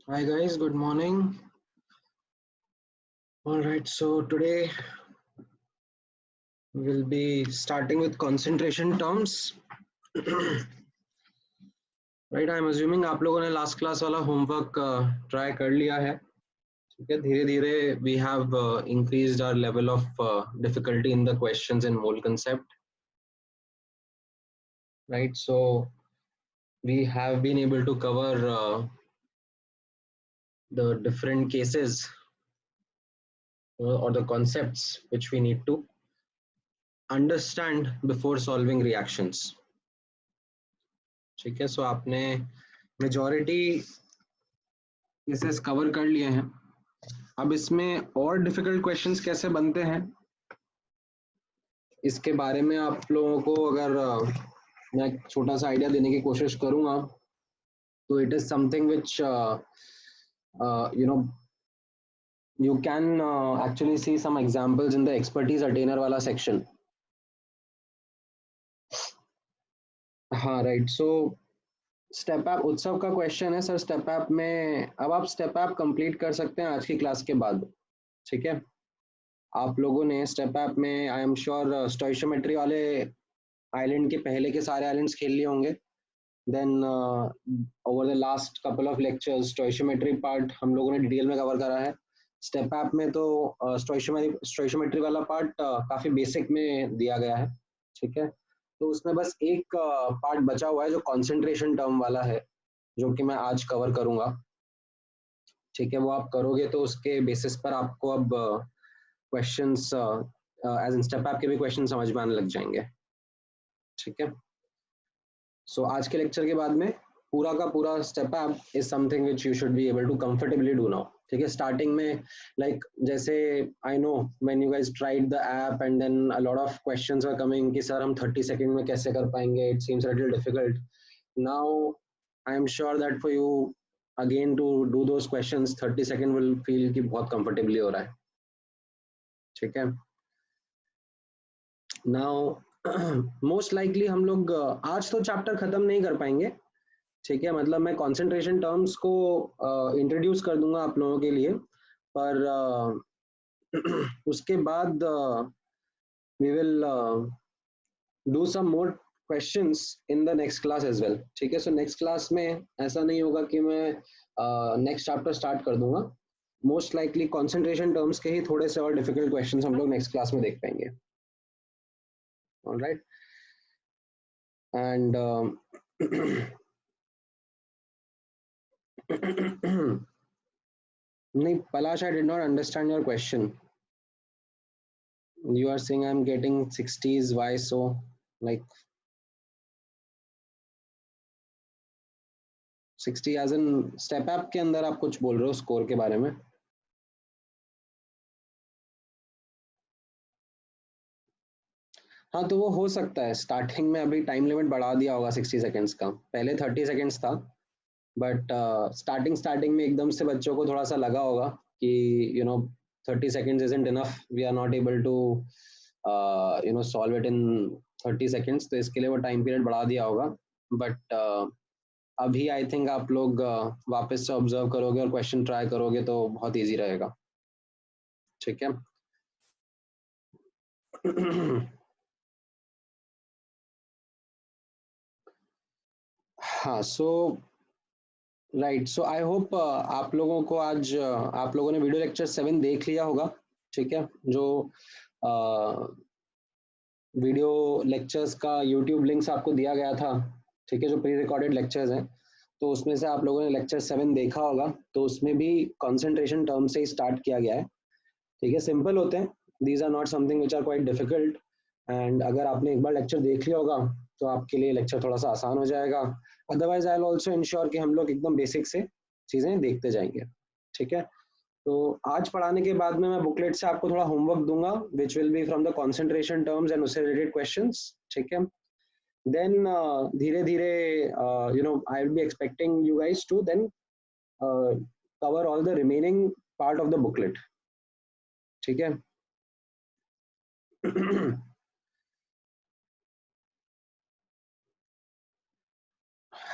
Hi guys, good morning. All right, so today we'll be starting with concentration terms. Right, I'm assuming आप लोगों ने last class वाला homework try कर लिया है. ठीक है, धीरे धीरे we have increased our level of difficulty in the questions and mole concept. Right, so we have been able to cover the different cases or the concepts which we need to understand before solving reactions. ठीक है, सो आपने majority cases cover कर लिए हैं. अब इसमें और difficult questions कैसे बनते हैं इसके बारे में आप लोगों को अगर मैं एक छोटा सा आइडिया देने की कोशिश करूंगा तो it is something which you know you can actually see some examples in the expertise attainer वाला section. हाँ राइट, सो स्टेप ऐप उत्सव का क्वेश्चन है सर. स्टेप ऐप में अब आप स्टेप ऐप कंप्लीट कर सकते हैं आज की क्लास के बाद. ठीक है, आप लोगों ने स्टेप ऐप में आई एम श्योर स्टोइशियोमेट्री वाले आइलैंड के पहले के सारे आइलैंड्स खेल लिए होंगे. Then over the last couple of lectures stoichiometry part हम लोगों ने डिटेल में कवर करा है. स्टेप ऐप में तो स्टोइशियोमेट्री वाला पार्ट काफी बेसिक में दिया गया है. ठीक है, तो उसमें बस एक पार्ट बचा हुआ है जो कंसंट्रेशन टर्म वाला है, जो कि मैं आज कवर करूंगा. ठीक है, वो आप करोगे तो उसके बेसिस पर आपको अब questions as in step app के भी क्वेश्चन समझ में आने लग जाएंगे. ठीक है, सो आज के लेक्चर के बाद में पूरा का पूरा step app is something which you should be able to comfortably do now. ठीक है, स्टार्टिंग में लाइक जैसे I know when you guys tried the app and then a lot of questions are coming कि sir हम 30 second में कैसे कर पाएंगे. It seems a little difficult. Now I am sure that for you again to do those questions 30 second will feel कि बहुत comfortably हो रहा है. ठीक है, नाउ मोस्ट लाइकली हम लोग आज तो चैप्टर खत्म नहीं कर पाएंगे. ठीक है, मतलब मैं कंसंट्रेशन टर्म्स को इंट्रोड्यूस कर दूंगा आप लोगों के लिए, पर उसके बाद we will do some more questions in the next class as well. ठीक है, सो नेक्स्ट क्लास में ऐसा नहीं होगा कि मैं नेक्स्ट चैप्टर स्टार्ट कर दूंगा. मोस्ट लाइकली कंसंट्रेशन टर्म्स के ही थोड़े से और डिफिकल्ट क्वेश्चंस हम लोग नेक्स्ट क्लास में देख पाएंगे. ऑलराइट, एंड नहीं Palash, I did not understand your question. You are saying I'm getting 60s. Why so? Like 60 as in step up के अंदर आप कुछ बोल रहे हो स्कोर के बारे में? हाँ, तो वो हो सकता है. स्टार्टिंग में अभी टाइम लिमिट बढ़ा दिया होगा 60 सेकेंड्स का. पहले 30 सेकेंड्स था, बट स्टार्टिंग में एकदम से बच्चों को थोड़ा सा लगा होगा कि 30 seconds isn't enough, we are not able to solve it in 30 seconds. तो इसके लिए वो टाइम पीरियड बढ़ा दिया होगा. बट अभी आई थिंक आप लोग वापस से ऑब्जर्व करोगे और क्वेश्चन ट्राई करोगे तो बहुत इजी रहेगा. ठीक है. हाँ, सो राइट, सो आई होप आप लोगों को आज आप लोगों ने वीडियो लेक्चर 7 देख लिया होगा. ठीक है, जो वीडियो लेक्चर्स का यूट्यूब लिंक्स आपको दिया गया था. ठीक है, जो प्री रिकॉर्डेड लेक्चर्स हैं, तो उसमें से आप लोगों ने लेक्चर 7 देखा होगा. तो उसमें भी कंसंट्रेशन टर्म से ही स्टार्ट किया गया है. ठीक है, सिंपल होते हैं. These are not something which are quite difficult. And अगर आपने एक बार लेक्चर देख लिया होगा तो आपके लिए लेक्चर थोड़ा सा आसान हो जाएगा. Otherwise I will also ensure कि हम लोग एकदम बेसिक से चीज़ें देखते जाएंगे. ठीक है, तो आज पढ़ाने के बाद में मैं बुकलेट से आपको थोड़ा होमवर्क दूंगा which will be from the concentration terms and उससे रिलेटेड क्वेश्चंस. ठीक है, देन धीरे धीरे I will be expecting you guys to then cover all the remaining part of the booklet. ठीक है.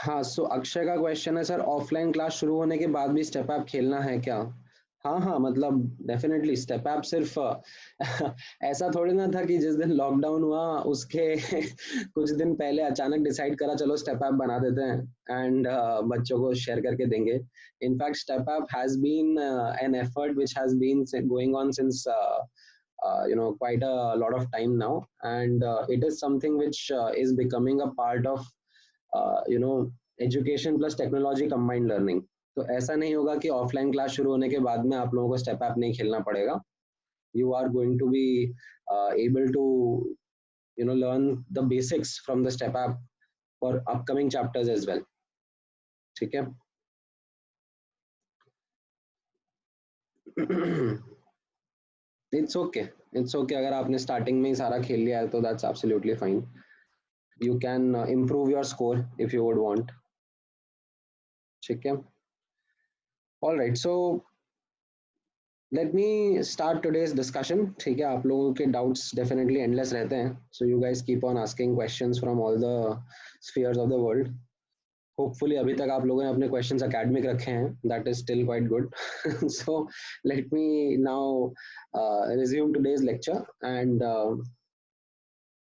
हाँ, सो अक्षय का क्वेश्चन है सर, ऑफलाइन क्लास शुरू होने के बाद भी स्टेप ऐप खेलना है क्या? हाँ हाँ, मतलब डेफिनेटली स्टेप ऐप सिर्फ ऐसा थोड़ी ना था कि जिस दिन लॉकडाउन हुआ उसके कुछ दिन पहले अचानक डिसाइड करा चलो स्टेप ऐप बना देते हैं एंड बच्चों को शेयर करके देंगे. In fact step app has been an effort which has been going on since quite a lot of time now, and it is something which is becoming a part of education plus technology combined learning. तो ऐसा नहीं होगा कि offline class शुरू होने के बाद में आप लोगों को स्टेप ऐप नहीं खेलना पड़ेगा. You are going to be able to learn the basics from the step app for upcoming chapters as well. ठीक है. इट्स ओके अगर आपने स्टार्टिंग में ही सारा खेल लिया है तो that's absolutely fine. You can improve your score if you would want. ठीक है. ऑल राइट, सो लेट मी स्टार्ट टुडेज डिस्कशन. ठीक है, आप लोगों के डाउट्स डेफिनेटली एंडलेस रहते हैं, so you guys keep on asking questions from all the spheres of the world. Hopefully अभी तक आप लोगों ने अपने क्वेश्चंस एकेडमिक रखे हैं, that is still quite good. So let me now resume today's lecture and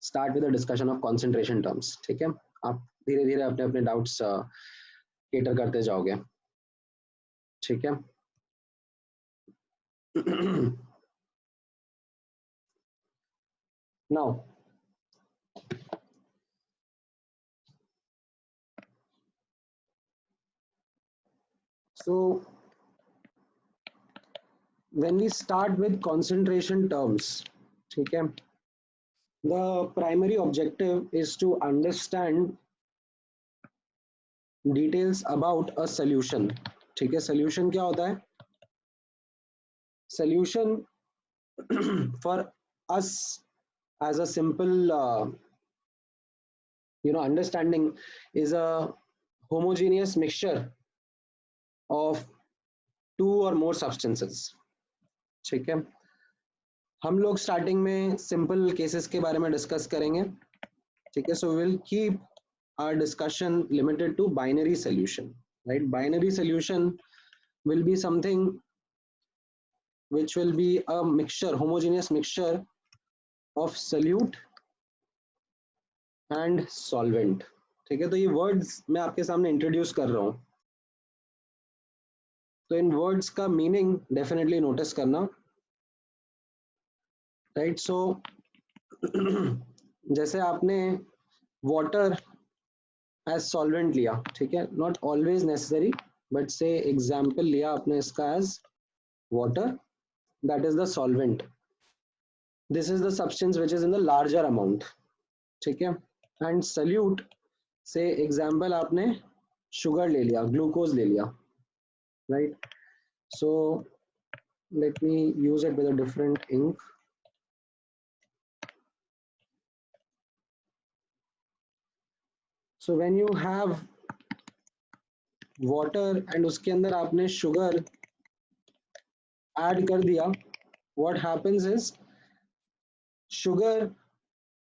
start with the discussion of concentration terms. ठीक है, आप धीरे धीरे अपने अपने डाउट्स केटर करते जाओगे. ठीक है. Now, so when we start with concentration terms, ठीक है, the primary objective is to understand details about a solution. ठीक है, solution क्या होता है? Solution for us as a simple understanding is a homogeneous mixture of two or more substances. ठीक है, हम लोग स्टार्टिंग में सिंपल केसेस के बारे में डिस्कस करेंगे. ठीक है, so will keep our discussion limited to binary solution. Right, binary solution will be something which will be a mixture, homogeneous mixture of solute and solvent. ठीक है, तो ये वर्ड्स मैं आपके सामने इंट्रोड्यूस कर रहा हूँ, तो इन वर्ड्स का मीनिंग डेफिनेटली नोटिस करना. राइट, सो जैसे आपने वाटर एज सॉल्वेंट लिया, ठीक है, not always necessary but say example लिया आपने इसका as water, that is the solvent. This is the substance which is in the larger amount. ठीक है, एंड सल्यूट से एग्जाम्पल आपने शुगर ले लिया, ग्लूकोज ले लिया. Right, so let me use it with a different ink. So when you have water and उसके अंदर आपने sugar add कर दिया, what happens is sugar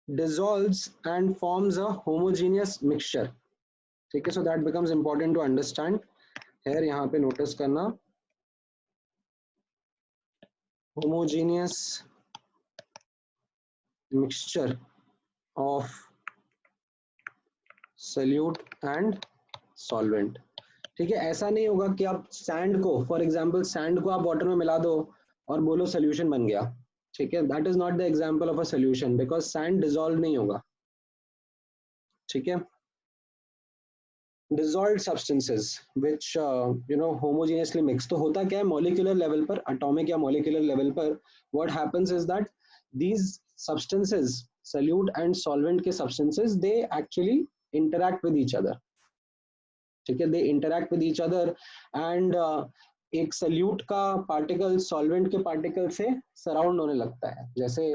dissolves and forms a homogeneous mixture. ठीक है, so that becomes important to understand. here यहाँ पे notice करना, homogeneous mixture of solute and solvent. ठीक है, ऐसा नहीं होगा कि आप सैंड को, फॉर एग्जांपल सैंड को आप वाटर में मिला दो और बोलो सोल्यूशन बन गया. ठीक है, that is not the example of a solution because sand dissolve नहीं होगा. ठीक है, dissolved substances which homogeneously mix. तो होता क्या है मॉलिक्यूलर लेवल पर, एटॉमिक या मॉलिक्यूलर लेवल पर, what happens is that these substances, solute and solvent के substances, they actually interact with each other. ठीक है, they interact with each other and एक सल्यूट का पार्टिकल सॉल्वेंट के पार्टिकल से सराउंड होने लगता है. जैसे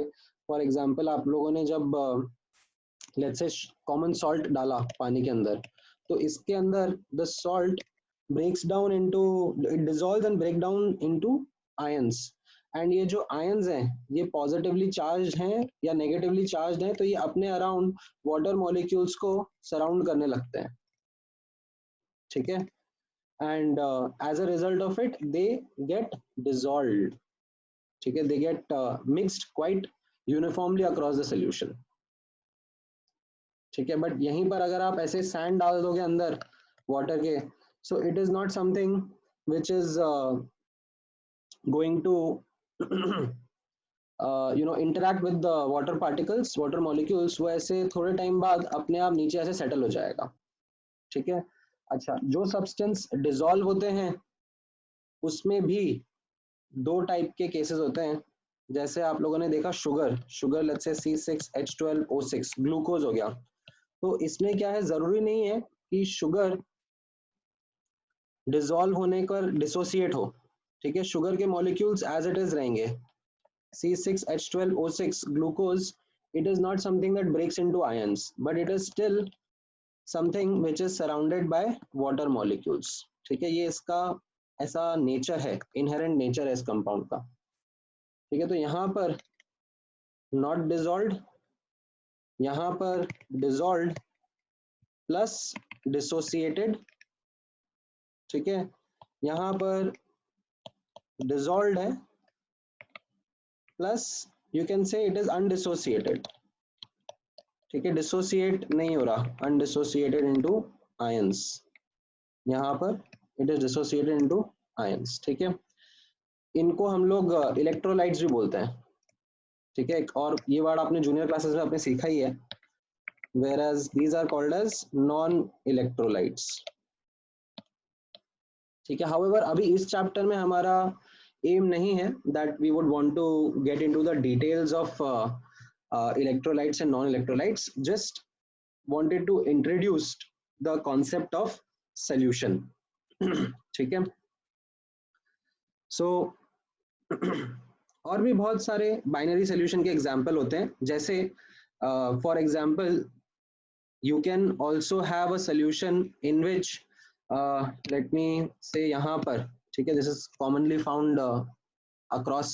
फॉर एग्जांपल आप लोगों ने जब लेट्स से कॉमन सॉल्ट डाला पानी के अंदर, तो इसके अंदर the salt breaks down into, it dissolves and break down into ions. एंड ये जो आयंस हैं ये पॉजिटिवली चार्ज हैं या नेगेटिवली चार्ज हैं, तो ये अपने अराउंड वाटर मॉलिक्यूल्स को सराउंड करने लगते हैं. ठीक है, and as a result of it they get dissolved, ठीक है, they get mixed quite uniformly across the solution, ठीक है। बट यहीं पर अगर आप ऐसे सैंड डाल दोगे अंदर वाटर के, so it is not something which is going to interact with the water particles, water molecules, वो ऐसे थोड़े टाइम बाद अपने आप नीचे ऐसे सेटल हो जाएगा, ठीक है। अच्छा, जो सब्सटेंस डिसॉल्व होते हैं उसमें भी दो टाइप के केसेस होते हैं। जैसे आप लोगों ने देखा sugar let's say C6H12O6 glucose हो गया, तो इसमें क्या है, जरूरी नहीं है कि शुगर डिसॉल्व होने पर डिसोसिएट हो, ठीक है। शुगर के मॉलिक्यूल्स एज इट इज रहेंगे। C6H12O6 glucose, it is not something that breaks into ions, but it is still something which is surrounded by water molecules, ठीक है। ये इसका ऐसा नेचर है, इनहेरेंट नेचर है इस कंपाउंड का, ठीक है। तो यहाँ पर नॉट डिसॉल्व्ड, यहाँ पर डिसॉल्व्ड प्लस डिसोसिएटेड, ठीक है। यहाँ पर डिसॉल्व्ड है प्लस यू कैन से इट इज अनडिसोसिएटेड, ठीक है। डिसोसिएट नहीं हो रहा, अनडिसोसिएटेड इनटू आयंस, यहाँ पर it is dissociated into ions, ठीक है। इनको हम लोग इलेक्ट्रोलाइट्स भी बोलते हैं, ठीक है। और ये वर्ड आपने जूनियर क्लासेस में आपने सीखा ही है, whereas these are called as non electrolytes, ठीक है। however अभी इस चैप्टर में हमारा एम नहीं है that we would want to get into the details of electrolytes and non electrolytes, just wanted to introduce the concept of solution, ठीक है। so और भी बहुत सारे बाइनरी सॉल्यूशन के एग्जांपल होते हैं, जैसे for example you can also have a solution in which let me say यहाँ पर, ठीक है, this is commonly found across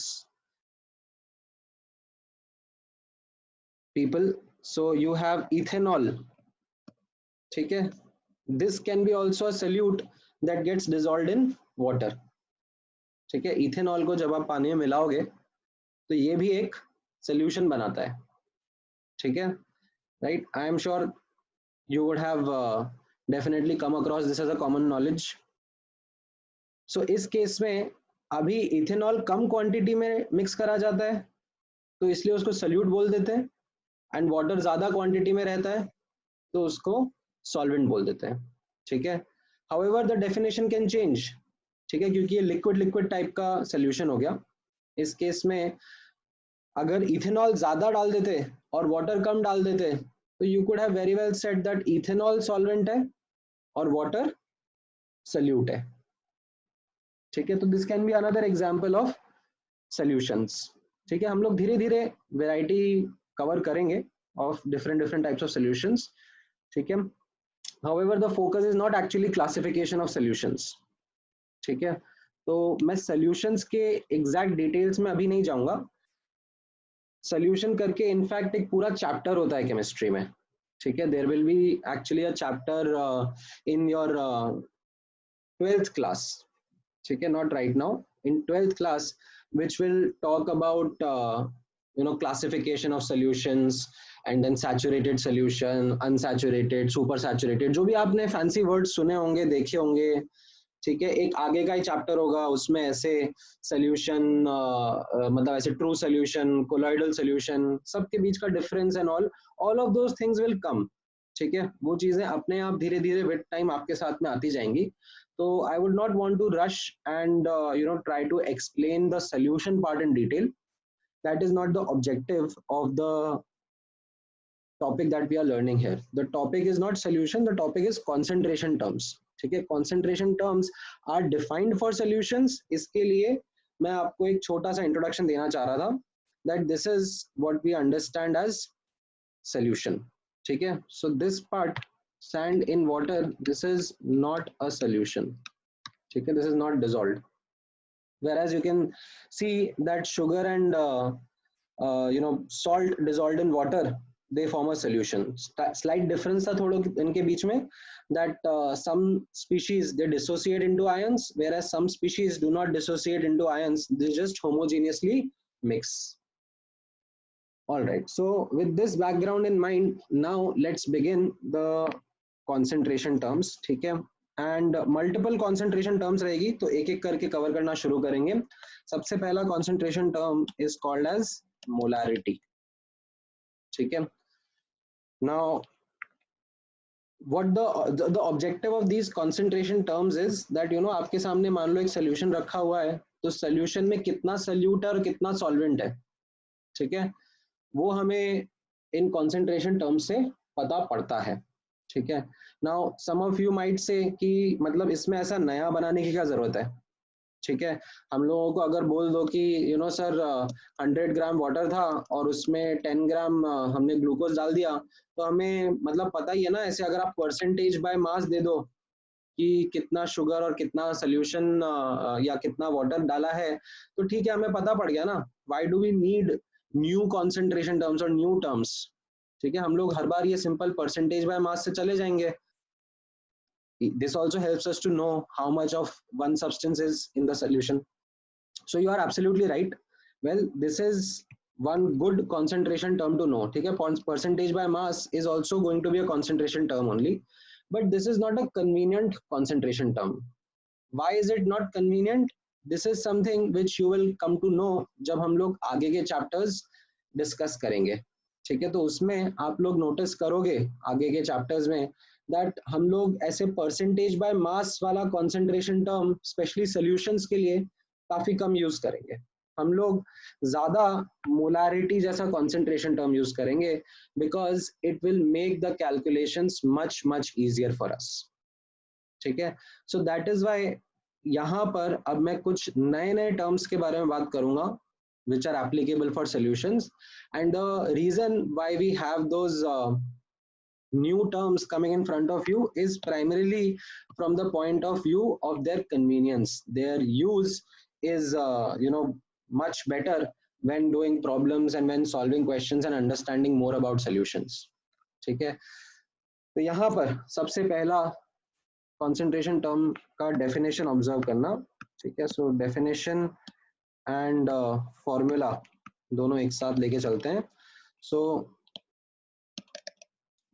people, so you have ethanol, ठीक है। this can be also a solute that gets dissolved in water, ठीक है। Ethanol को जब आप पानी में मिलाओगे तो ये भी एक सोल्यूशन बनाता है, ठीक है, right. I am sure you would have definitely come across this as a common knowledge. So इस केस में अभी इथेनॉल कम क्वांटिटी में मिक्स करा जाता है तो इसलिए उसको सल्यूट बोल देते हैं, एंड वाटर ज्यादा क्वांटिटी में रहता है तो उसको सॉल्वेंट बोल देते हैं, ठीक है। However the definition can change, ठीक है, क्योंकि ये लिक्विड लिक्विड टाइप का सोल्यूशन हो गया। इस केस में अगर इथेनॉल ज्यादा डाल देते और वाटर कम डाल देते तो you could have very well said that ethanol solvent है और water solute है, ठीक है। तो this can be another example of solutions, ठीक है। हम लोग धीरे धीरे वैरायटी कवर करेंगे of different types of solutions, ठीक है। however the focus is not actually classification of solutions, ठीक है। तो मैं solutions के exact details में अभी नहीं जाऊंगा। solution करके इनफैक्ट एक पूरा चैप्टर होता है केमिस्ट्री में, ठीक है। There will be actually a chapter in your 12th class, ठीक है, not right now, in 12th class which will talk about classification of solutions and then saturated solution, unsaturated, super saturated, जो भी आपने fancy words सुने होंगे, देखे होंगे, ठीक है। एक आगे का ही चैप्टर होगा उसमें ऐसे सोल्यूशन, मतलब ऐसे ट्रू सोल्यूशन, कोलॉइडल सोल्यूशन, सबके बीच का difference and all of those things will come, ठीक है। वो चीजें अपने आप धीरे धीरे विद टाइम आपके साथ में आती जाएंगी। तो I would not want to rush and try to explain the solution part in detail, that is not the objective of the topic that we are learning here. The topic is not solution, the topic is concentration terms, ठीक है। concentration terms are defined for solutions। इसके लिए मैं आपको एक छोटा सा introduction देना चाह रहा था, that this is what we understand as solution, ठीक है। so this part, sand in water, this is not a solution, ठीक है, this is not dissolved, whereas you can see that sugar and salt dissolved in water, they form a solution. Slight difference था थोड़ो इनके बीच में, that some species they dissociate into ions, whereas some species do not dissociate into ions, they just homogeneously mix. All right, so with this background in mind, now let's begin the concentration terms. ठीक है, and multiple concentration terms रहेगी, तो एक एक करके cover करना शुरू करेंगे. सबसे पहला concentration term is called as molarity. ठीक है, now what the objective of these concentration terms is that आपके सामने मान लो एक सोल्यूशन रखा हुआ है, तो सोल्यूशन में कितना सोल्यूट है और कितना सॉल्वेंट है, ठीक है, वो हमें इन कॉन्सेंट्रेशन टर्म्स से पता पड़ता है. ठीक है, now some of you might say कि मतलब इसमें ऐसा नया बनाने की क्या जरूरत है. ठीक है, हम लोगों को अगर बोल दो कि सर 100 ग्राम वाटर था और उसमें 10 ग्राम हमने ग्लूकोज डाल दिया, तो हमें मतलब पता ही है ना, ऐसे अगर आप परसेंटेज बाय मास दे दो कि कितना शुगर और कितना सोल्यूशन या कितना वाटर डाला है, तो ठीक है, हमें पता पड़ गया ना. Why do we need new concentration terms और न्यू टर्म्स. ठीक है, हम लोग हर बार ये सिंपल परसेंटेज बाय मास से चले जाएंगे. This also helps us to know how much of one substance is in the solution. So you are absolutely right. Well, this is one good concentration term to know. ठीक है, percentage by mass is also going to be a concentration term only, but this is not a convenient concentration term. Why is it not convenient? This is something which you will come to know जब हम लोग आगे के chapters discuss करेंगे. ठीक है, तो उसमें आप लोग नोटिस करोगे आगे के चैप्टर्स में दैट हम लोग ऐसे परसेंटेज बाय मास वाला कॉन्सेंट्रेशन टर्म स्पेशली सॉल्यूशंस के लिए काफी कम यूज करेंगे. हम लोग ज्यादा मोलारिटी जैसा कॉन्सेंट्रेशन टर्म यूज करेंगे, because it will make the calculations much much easier for us. ठीक है, सो दैट इज व्हाई यहाँ पर अब मैं कुछ नए नए टर्म्स के बारे में बात करूंगा which are applicable for solutions, and the reason why we have those new terms coming in front of you is primarily from the point of view of their convenience. Their use is much better when doing problems and when solving questions and understanding more about solutions. ठीक है, तो यहाँ पर सबसे पहला concentration term का definition observe करना. ठीक है, so definition एंड फॉर्मूला दोनों एक साथ लेके चलते हैं. So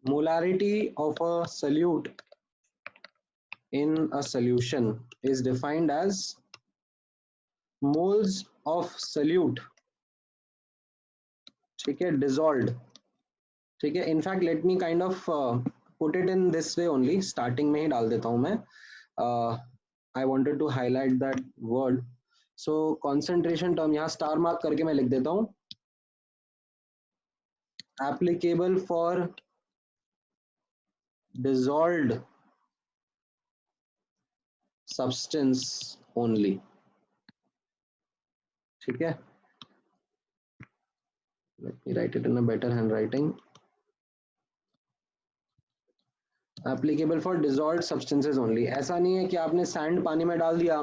molarity of a solute in a solution is defined as moles of solute. ठीक है, डिसॉल्व्ड. ठीक है, in fact let me kind of put it in this way only, starting में ही डाल देता हूं मैं. I wanted to highlight that word. So concentration term यहाँ स्टार मार्क करके मैं लिख देता हूँ, applicable for dissolved substance only. ठीक है, let me write it in a better handwriting. Applicable for dissolved substances only. ऐसा नहीं है कि आपने सैंड पानी में डाल दिया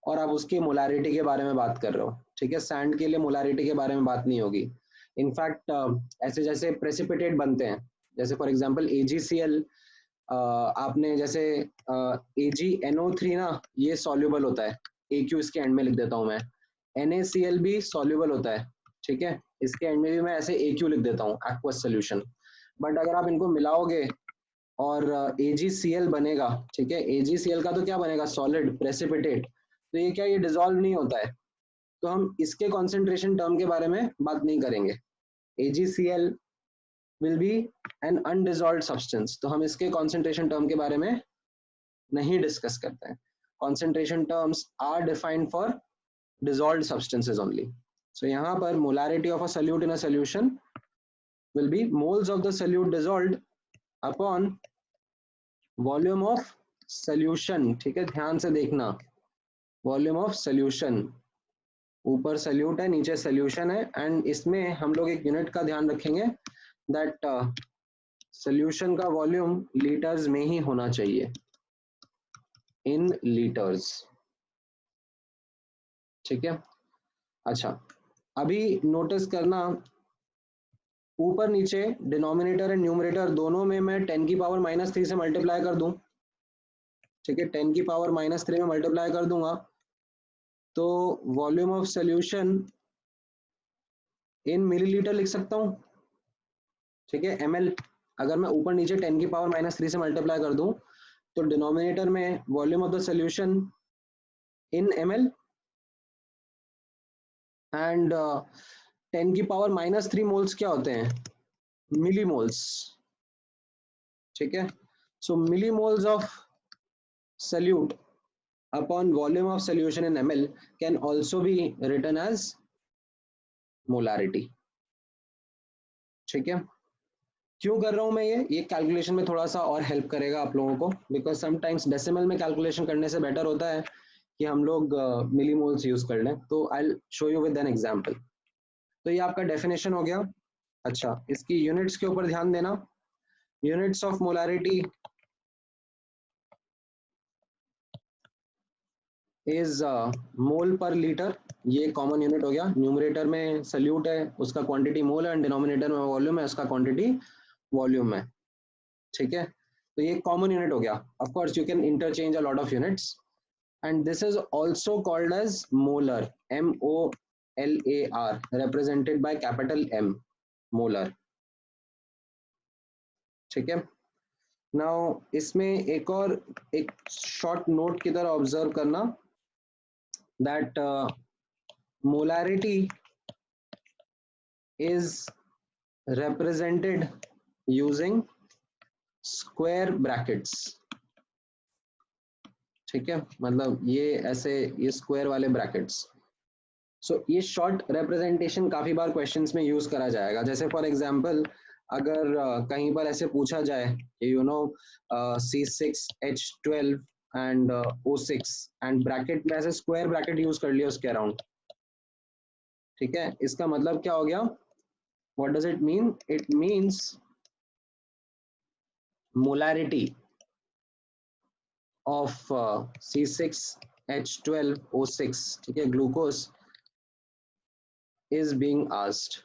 और आप उसकी मोलारिटी के बारे में बात कर रहे हो. ठीक है, सैंड के लिए मोलारिटी के बारे में बात नहीं होगी. इनफैक्ट ऐसे जैसे प्रेसिपिटेट बनते हैं, जैसे फॉर एग्जांपल AgCl, आपने जैसे AgNO3 ना, ये सॉल्युबल होता है. AQ इसके एंड में लिख देता हूं मैं. NaCl भी सॉल्युबल होता है. ठीक है, इसके एंड में भी मैं ऐसे AQ लिख देता हूँ, एक्वस सोल्यूशन. बट अगर आप इनको मिलाओगे और AgCl बनेगा. ठीक है, AgCl का तो क्या बनेगा, सॉलिड प्रेसिपिटेट. तो ये क्या, ये डिसॉल्व नहीं होता है, तो हम इसके कॉन्सेंट्रेशन टर्म के बारे में बात नहीं करेंगे. AgCl will be an undissolved substance, तो हम इसके concentration term के बारे में नहीं डिस्कस करते हैं. concentration terms are defined for dissolved substances only. so यहाँ पर molarity of a solute in a solution will be moles of the solute dissolved upon volume of solution. ठीक है, ध्यान से देखना, volume of solution, ऊपर solute है नीचे solution है, एंड इसमें हम लोग एक यूनिट का ध्यान रखेंगे दैट सोल्यूशन का वॉल्यूम लीटर्स में ही होना चाहिए, इन लीटर्स. ठीक है, अच्छा अभी नोटिस करना, ऊपर नीचे डिनोमिनेटर एंड न्यूमरेटर दोनों में मैं 10 की पावर -3 से मल्टीप्लाई कर दूं, ठीक है, 10 की पावर -3 में मल्टीप्लाई कर दूंगा तो volume of solution in millilitre लिख सकता हूं, ठीक है, ml। अगर मैं ऊपर नीचे 10 की पावर -3 से मल्टीप्लाई कर दूं तो डिनोमिनेटर में volume of the solution in ml and 10 की पावर -3 मोल्स क्या होते हैं, मिली मोल्स, ठीक है। So millimoles of solute upon volume of solution in ml can also be written as molarity, ठीक है। क्यों कर रहा हूं मैं ये कैलकुलेशन में थोड़ा सा और हेल्प करेगा आप लोगों को, बिकॉज समटाइम्स डेसिमल में कैलकुलेशन करने से बेटर होता है कि हम लोग मिली मोल्स यूज कर लें। तो I show you with an example. तो ये आपका डेफिनेशन हो गया। अच्छा, इसकी यूनिट्स के ऊपर ध्यान देना। Units of molarity is mole पर लीटर, ये कॉमन यूनिट हो गया। न्यूमरेटर में सल्यूट है, उसका क्वांटिटी मोल है, एंड डिनोमिनेटर में वॉल्यूम है, उसका क्वांटिटी वॉल्यूम है, ठीक है। तो ये कॉमन यूनिट हो गया। Of course you can interchange a lot of units and this is also called as molar, MOLAR, represented by capital M, molar, ठीक है। नाउ इसमें एक शॉर्ट नोट की तरह ऑब्जर्व करना that molarity is represented using square brackets, ठीक है, मतलब ये ऐसे ये स्क्वायर वाले ब्रैकेट्स। सो ये शॉर्ट रिप्रेजेंटेशन काफी बार क्वेश्चंस में यूज करा जाएगा। जैसे फॉर एग्जांपल अगर कहीं पर ऐसे पूछा जाए you know C6H12 and O6 and bracket में ऐसे स्क्वायर ब्रैकेट यूज कर लिया उसके अराउंड, ठीक है, इसका मतलब क्या हो गया, what does it mean, it means molarity of C6H12O6, ठीक है, ग्लूकोज is being asked,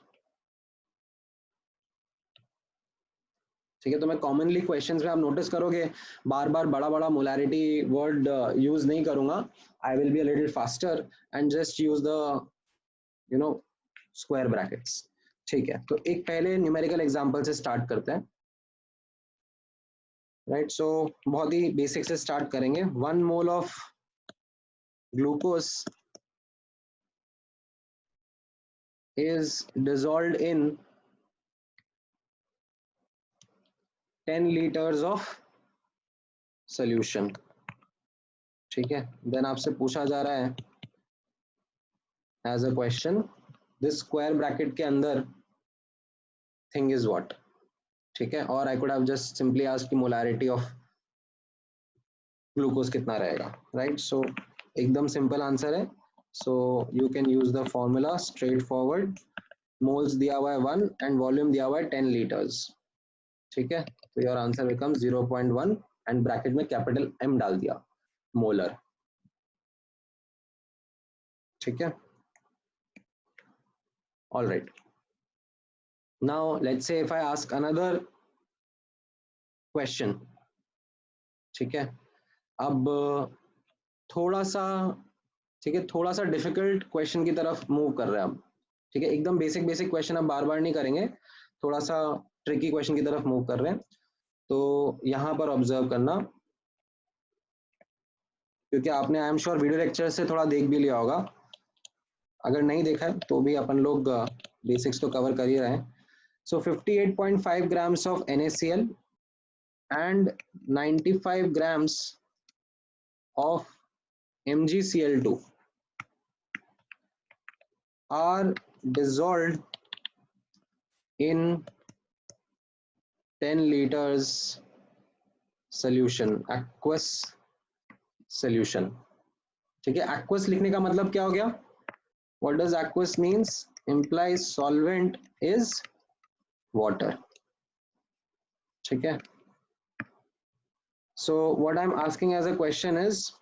ठीक है। तो मैं कॉमनली क्वेश्चंस में आप नोटिस करोगे बार बार बड़ा बड़ा मोलारिटी वर्ड यूज नहीं करूंगा। आई will be a little faster and just use the you no square brackets, ठीक है। तो एक पहले न्यूमेरिकल एग्जांपल से स्टार्ट करते हैं, राइट। सो बहुत ही बेसिक से स्टार्ट करेंगे। 1 mole of glucose is dissolved in 10 liters of solution, ठीक है। देन आपसे पूछा जा रहा है as a question this square bracket के अंदर थिंग इज व्हाट, ठीक है। और I could have just simply asked की मोलारिटी ऑफ ग्लूकोज कितना रहेगा, राइट। सो एकदम सिंपल आंसर है। So you can use the formula straightforward, moles दिया हुआ है 1 एंड वॉल्यूम दिया हुआ है 10 लीटर्स, ठीक है। तो your answer become 0.1 and bracket में कैपिटल M डाल दिया, मोलर, ठीक है। All right, now let's say if I ask another question, ठीक है। अब थोड़ा सा, ठीक है, थोड़ा सा डिफिकल्ट क्वेश्चन की तरफ मूव कर रहे हैं अब, ठीक है। एकदम बेसिक बेसिक क्वेश्चन अब बार बार नहीं करेंगे, थोड़ा सा ट्रिकी क्वेश्चन की तरफ मूव कर रहे हैं। तो यहाँ पर ऑब्जर्व करना, क्योंकि आपने आई एम श्योर वीडियो लेक्चर से थोड़ा देख भी लिया होगा, अगर नहीं देखा है तो भी अपन लोग बेसिक्स तो कवर कर ही रहे हैं। सो 58.5 grams of NaCl and 95 grams of MgCl2 are dissolved in 10 liters solution, aqueous solution, ठीक है। aqueous लिखने का मतलब क्या हो गया, what does aqueous means, implies solvent is water, ठीक है। so what I'm asking as a question is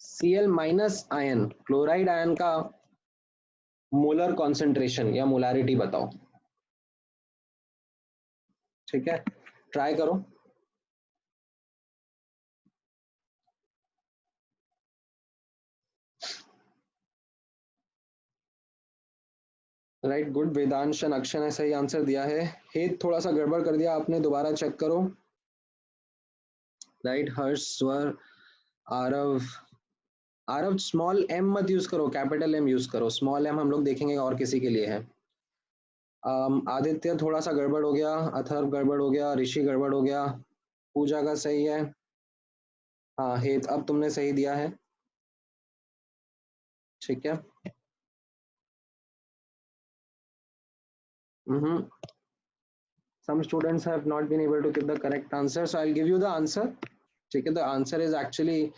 Cl minus ion, chloride ion का मोलर कॉन्सेंट्रेशन या मोलारिटी बताओ, ठीक है, ट्राई करो। Right, good. Vedansh and Akshay ने सही आंसर दिया है। हेत थोड़ा सा गड़बड़ कर दिया आपने, दोबारा चेक करो। राइट, हर्ष, स्वर, आरव। आरव स्मॉल एम मत यूज करो, कैपिटल एम यूज करो। स्मॉल एम हम लोग देखेंगे और किसी के लिए है। आदित्य थोड़ा सा गड़बड़ हो गया, अथर्व गड़बड़ हो गया, ऋषि गड़बड़ हो गया, पूजा का सही है। हाँ हेत, अब तुमने सही दिया है। ठीक है। Some students have not been able to give the correct answer, so I'll give you the answer. ठीक है, the answer is actually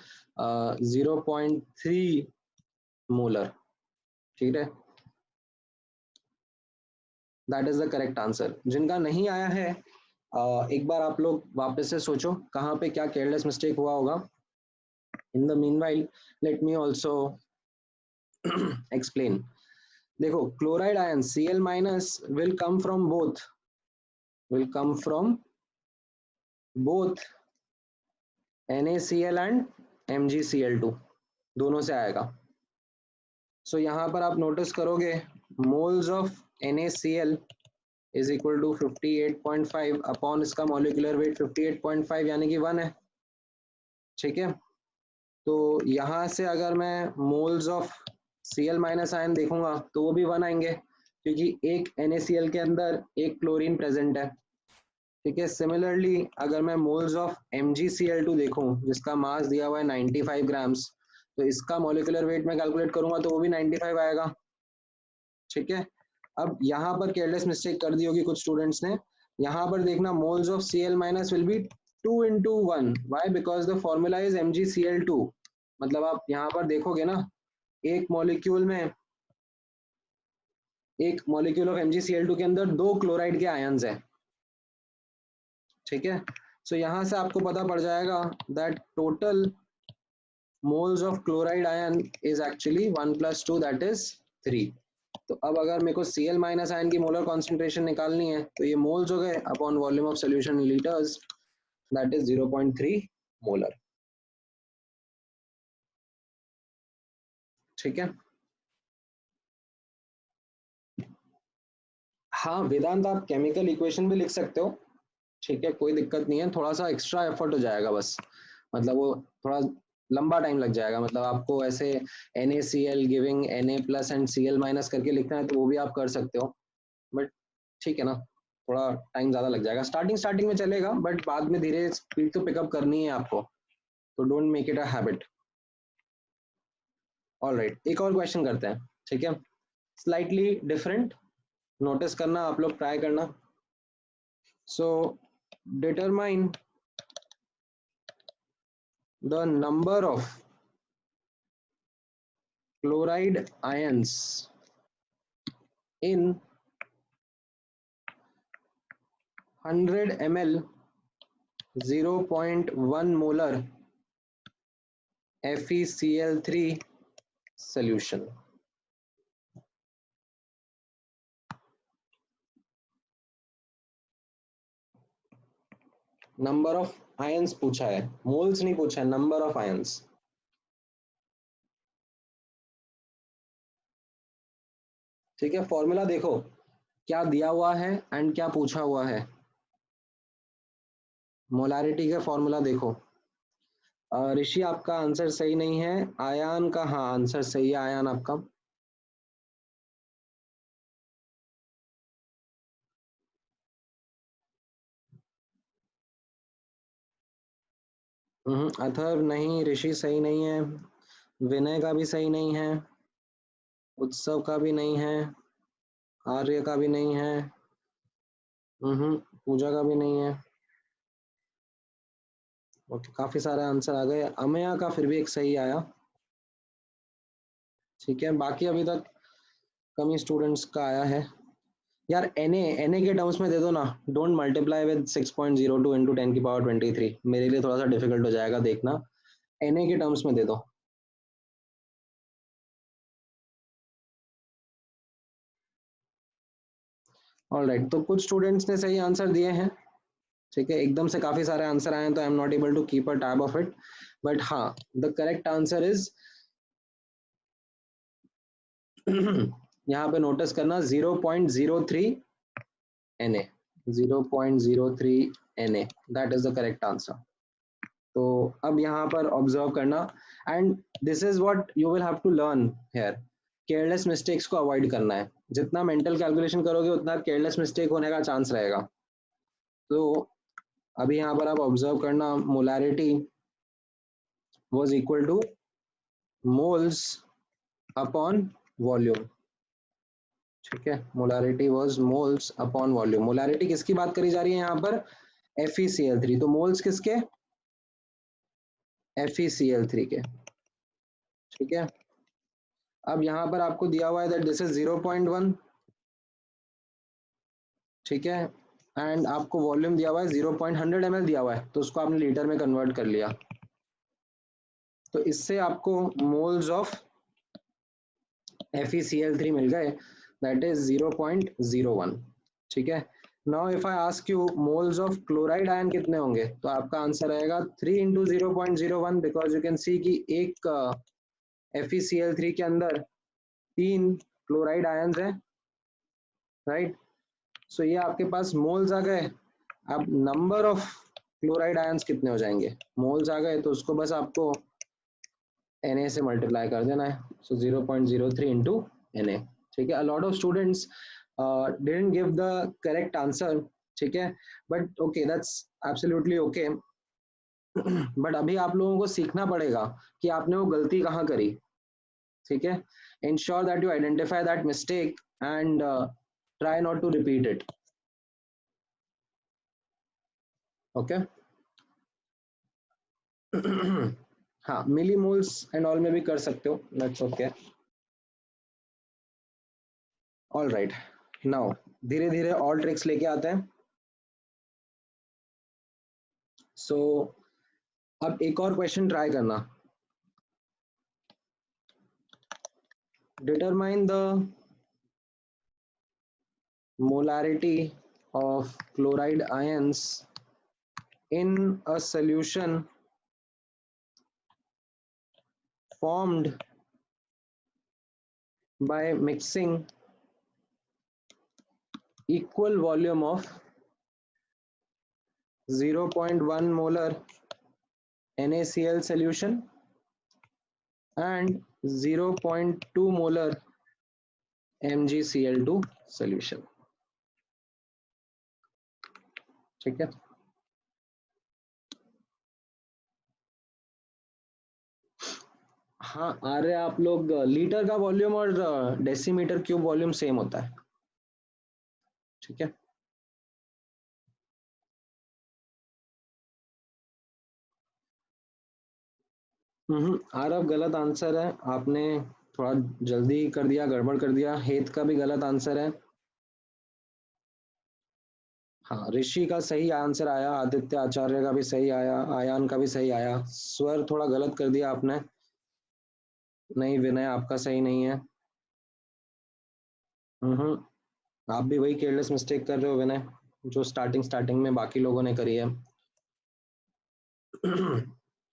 0.3 molar. ठीक है, that is the correct answer. जिनका नहीं आया है, एक बार आप लोग वापस से सोचो कहाँ पे क्या केयरलेस मिस्टेक हुआ होगा। In the meanwhile, let me also explain. देखो, chloride ion Cl minus will come from both NaCl and MgCl2, दोनों से आएगा। सो यहाँ पर आप नोटिस करोगे moles of NaCl is equal to 58.5 upon इसका मॉलिक्यूलर वेट 58.5 यानी कि 1 है। ठीक है, तो यहाँ से अगर मैं moles of Cl minus ion देखूंगा तो वो भी 1 आएंगे, क्योंकि एक NaCl के अंदर एक क्लोरीन प्रेजेंट है। ठीक है, सिमिलरली अगर मैं मोल्स ऑफ MgCl2 देखूं जिसका मास दिया हुआ है 95 ग्राम्स, तो इसका मॉलिक्यूलर वेट में कैलकुलेट करूंगा तो वो भी 95 आएगा। ठीक है, अब यहाँ पर केयरलेस मिस्टेक कर दी होगी कुछ स्टूडेंट्स ने। यहाँ पर देखना moles of Cl minus will be 2 into 1। Why? Because the formula is MgCl2। मतलब आप यहाँ पर देखोगे ना, एक मॉलिक्यूल में, एक मॉलिक्यूल ऑफ MgCl2 के अंदर 2 क्लोराइड के आयंस है। ठीक है, सो यहाँ से आपको पता पड़ जाएगा that total moles of chloride ion is actually 1 + 2 that is 3। तो अब अगर मेरे को Cl माइनस आयन की मोलर कॉन्सेंट्रेशन निकालनी है तो ये मोल्स हो गए upon volume of solution in litres, that is 0.3 molar. ठीक है, हाँ वेदांत, आप केमिकल इक्वेशन भी लिख सकते हो। ठीक है, कोई दिक्कत नहीं है, थोड़ा सा एक्स्ट्रा एफर्ट हो जाएगा बस, मतलब वो थोड़ा लंबा टाइम लग जाएगा। मतलब आपको ऐसे NaCl giving Na plus and Cl minus करके लिखना है तो वो भी आप कर सकते हो, बट ठीक है ना, थोड़ा टाइम ज्यादा लग जाएगा। स्टार्टिंग स्टार्टिंग में चलेगा, बट बाद में धीरे स्पीड तो पिकअप करनी है आपको, तो don't make it a habit. Alright, एक और क्वेश्चन करते हैं। ठीक है, स्लाइटली डिफरेंट, नोटिस करना, आप लोग ट्राई करना। So determine the number of chloride ions in 100 ml 0.1 molar FeCl3 solution. Number of ions पूछा है, मोल्स नहीं पूछा है, नंबर ऑफ आयंस। ठीक है, फॉर्मूला देखो क्या दिया हुआ है एंड क्या पूछा हुआ है। मोलारिटी का फॉर्मूला देखो। ऋषि आपका आंसर सही नहीं है, आयान का हाँ आंसर सही है, आयान आपका। अथर्व नहीं, ऋषि सही नहीं है, विनय का भी सही नहीं है, उत्सव का भी नहीं है, आर्य का भी नहीं है, पूजा का भी नहीं है। ओके, काफी सारे आंसर आ गए, अमेया का फिर भी एक सही आया। ठीक है, बाकी अभी तक कम ही स्टूडेंट्स का आया है। यार एनए के टर्म्स में दे दो ना, डोंट मल्टीप्लाई विद 6.02 इंटू 10⁻23, मेरे लिए थोड़ा सा डिफिकल्ट हो जाएगा देखना, एनए के टर्म्स में दे दो। ऑलराइट, तो कुछ स्टूडेंट्स ने सही आंसर दिए हैं, ठीक है, एकदम से काफी सारे आंसर आए हैं तो I am not able to keep a tab of it, but हाँ द करेक्ट आंसर इज यहाँ पे नोटिस करना 0.03 Na, 0.03 Na, that is the correct answer. तो अब यहाँ पर ऑब्जर्व करना, and this is what you will have to learn here, careless mistakes को अवॉइड करना है। जितना मेंटल कैलकुलेशन करोगे उतना केयरलेस मिस्टेक होने का चांस रहेगा। तो अभी यहाँ पर आप ऑब्जर्व करना, molarity was equal two moles upon volume. ठीक है, molarity was moles upon volume. Molarity किसकी बात करी जा रही है यहाँ पर? FeCl3। तो मोल्स किसके? FeCl3 के। ठीक है, अब यहाँ पर आपको दिया हुआ है दैट दिस इज 0.1। ठीक है, एंड आपको वॉल्यूम दिया हुआ है 0.100 ml दिया हुआ है, तो उसको आपने लीटर में कन्वर्ट कर लिया। तो इससे आपको मोल्स ऑफ FeCl3 मिल गए, दैट इज 0.01। ठीक है, now if I ask you moles of chloride ion कितने होंगे, तो आपका आंसर आएगा 3 इंटू 0.01, बिकॉज यू कैन सी कि एक FeCl3 के अंदर 3 क्लोराइड आयन्स हैं, राइट। सो ये आपके पास मोल्स आ गए। अब नंबर ऑफ क्लोराइड आयन्स कितने हो जाएंगे, मोल्स आ गए तो उसको बस आपको Na से मल्टीप्लाई कर देना है, सो 0.03 इंटू Na। ठीक है, अ lot of students didn't give the correct answer. ठीक है, but okay, that's absolutely okay. But अभी आप लोगों को सीखना पड़ेगा कि आपने वो गलती कहाँ करी। ठीक है, ensure that you identify that mistake and try not to repeat it. Okay, हाँ, मिली मोल्स एंड ऑल में भी कर सकते हो, that's okay. All right, now धीरे धीरे और ट्रिक्स लेके आते हैं। सो अब एक और क्वेश्चन ट्राई करना, determine the molarity of chloride ions in a solution formed by mixing equal volume of 0.1 molar NaCl solution and 0.2 molar MgCl2 solution। ठीक है, हाँ आ रहे आप लोग, लीटर का वॉल्यूम और डेसीमीटर क्यूब वॉल्यूम सेम होता है। ठीक है, आरव गलत आंसर है, आपने थोड़ा जल्दी कर दिया, गड़बड़ कर दिया। हेत का भी गलत आंसर है। हाँ, ऋषि का सही आंसर आया, आदित्य आचार्य का भी सही आया, आयान का भी सही आया। स्वर थोड़ा गलत कर दिया आपने। नहीं, विनय आपका सही नहीं है। आप भी वही केयरलेस मिस्टेक कर रहे हो विनय, जो स्टार्टिंग स्टार्टिंग में बाकी लोगों ने करी है।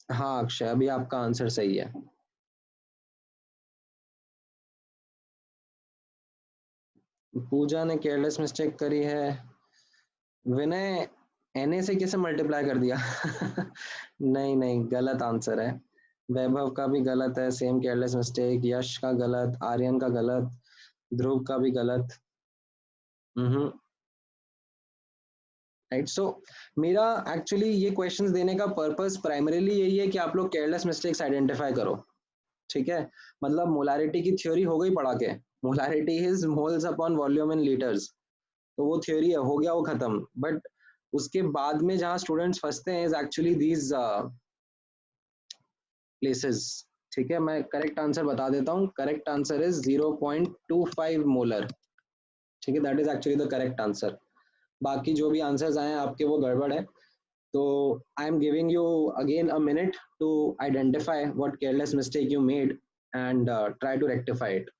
हाँ अक्षय, अभी आपका आंसर सही है। पूजा ने केयरलेस मिस्टेक करी है। विनय, Na से कैसे मल्टीप्लाई कर दिया? नहीं नहीं, गलत आंसर है। वैभव का भी गलत है, सेम केयरलेस मिस्टेक। यश का गलत, आर्यन का गलत, ध्रुव का भी गलत। हम्म, राइट। सो मेरा एक्चुअली ये क्वेश्चंस देने का पर्पस प्राइमरीली यही है कि आप लोग केयरलेस मिस्टेक्स आइडेंटिफाई करो। ठीक है, मतलब मोलारिटी की थ्योरी हो गई पढ़ा के, molarity is moles upon volume in litres, तो वो थ्योरी है, हो गया वो खत्म। बट उसके बाद में जहाँ स्टूडेंट्स फंसते हैं इज एक्चुअली दीज प्लेसेस। ठीक है, मैं करेक्ट आंसर बता देता हूँ, करेक्ट आंसर इज 0.25 मोलर। ठीक है, that is actually the correct answer. बाकी जो भी आंसर्स आए हैं आपके वो गड़बड़ है। तो I am giving you again a minute to identify what careless mistake you made and try to rectify it.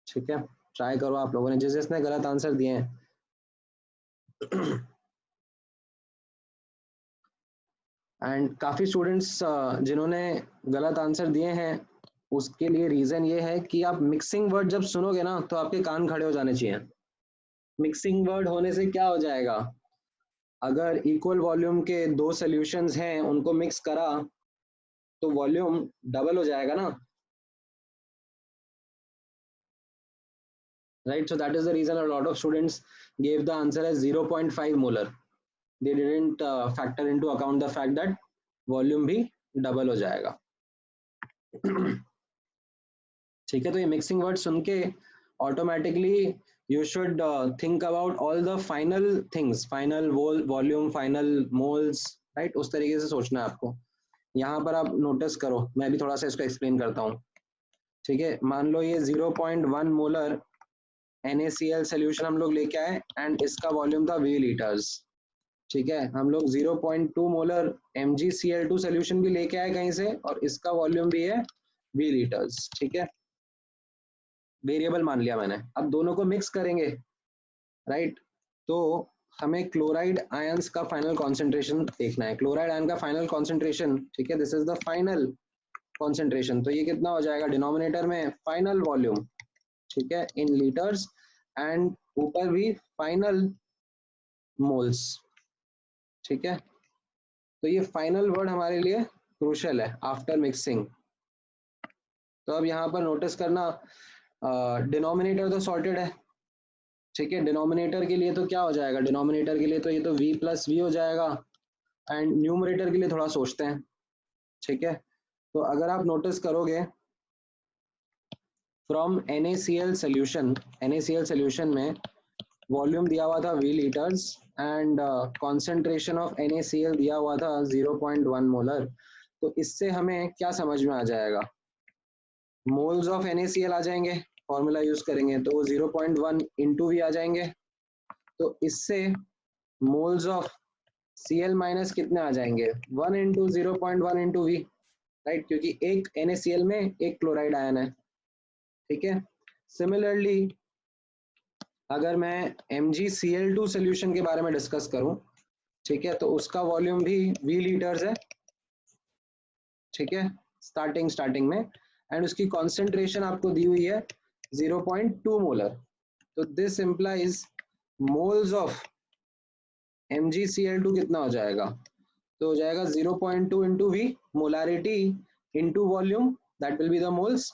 ठीक है, ट्राई करो आप लोगों ने, जिस जिसने गलत आंसर दिए हैं। एंड काफी स्टूडेंट्स जिन्होंने गलत आंसर दिए हैं, उसके लिए रीजन ये है कि आप मिक्सिंग वर्ड जब सुनोगे ना तो आपके कान खड़े हो जाने चाहिए। मिक्सिंग वर्ड होने से क्या हो जाएगा, अगर इक्वल वॉल्यूम के दो सॉल्यूशंस हैं उनको मिक्स करा तो वॉल्यूम डबल हो जाएगा ना, right? So that is the reason a lot of students gave the answer as 0.5 molar. They didn't factor into account the fact that volume भी डबल हो जाएगा। ठीक है, तो ये मिक्सिंग वर्ड सुन के automatically you should think about all the final things, final volume, final moles, right? उस तरीके से सोचना है आपको। यहाँ पर आप नोटिस करो, मैं भी थोड़ा सा इसको एक्सप्लेन करता हूँ। ठीक है, मान लो ये 0.1 मोलर NaCl सोल्यूशन हम लोग लेके आए एंड इसका वॉल्यूम था V लीटर्स। ठीक है, हम लोग 0.2 मोलर MgCl2 सोल्यूशन भी लेके आए कहीं से और इसका वॉल्यूम भी है V लीटर्स। ठीक है, वेरिएबल मान लिया मैंने। अब दोनों को मिक्स करेंगे, राइट? तो हमें क्लोराइड आयंस का फाइनल कॉन्सेंट्रेशन देखना है। क्लोराइड आयन का फाइनल कॉन्सेंट्रेशन, ठीक है, this is the final concentration. तो ये कितना हो जाएगा डिनोमिनेटर में, फाइनल वॉल्यूम, ठीक है, इन लीटर्स, एंड ऊपर भी फाइनल मोल्स। ठीक है, तो ये फाइनल वर्ड हमारे लिए क्रूशियल है आफ्टर मिक्सिंग। तो अब यहाँ पर नोटिस करना, डिनोमिनेटर तो सॉर्टेड है। ठीक है, डिनोमिनेटर के लिए तो क्या हो जाएगा, डिनोमिनेटर के लिए तो ये तो v प्लस वी हो जाएगा, एंड न्यूमरेटर के लिए थोड़ा सोचते हैं। ठीक है, तो अगर आप नोटिस करोगे from NaCl solution, NaCl solution में वॉल्यूम दिया हुआ था V litres and concentration of NaCl दिया हुआ था 0.1 मोलर। तो इससे हमें क्या समझ में आ जाएगा, मोल्स ऑफ NaCl आ जाएंगे, फॉर्मूला यूज करेंगे तो 0.1 इंटू वी आ जाएंगे। तो इससे मोल्स ऑफ Cl माइनस कितने आ जाएंगे, 1 इंटू 0.1 इंटू वी, राइट? क्योंकि एक NaCl में एक क्लोराइड आयन है। ठीक है, सिमिलरली अगर मैं MgCl2 सोल्यूशन के बारे में डिस्कस करूं, ठीक है, तो उसका वॉल्यूम भी V लीटर्स है। ठीक है, स्टार्टिंग में, एंड उसकी कॉन्सेंट्रेशन आपको दी हुई है 0.2 मोलर। तो this implies moles of MgCl2 कितना हो जाएगा, तो हो जाएगा 0.2 into V, molarity into volume, that will be the moles.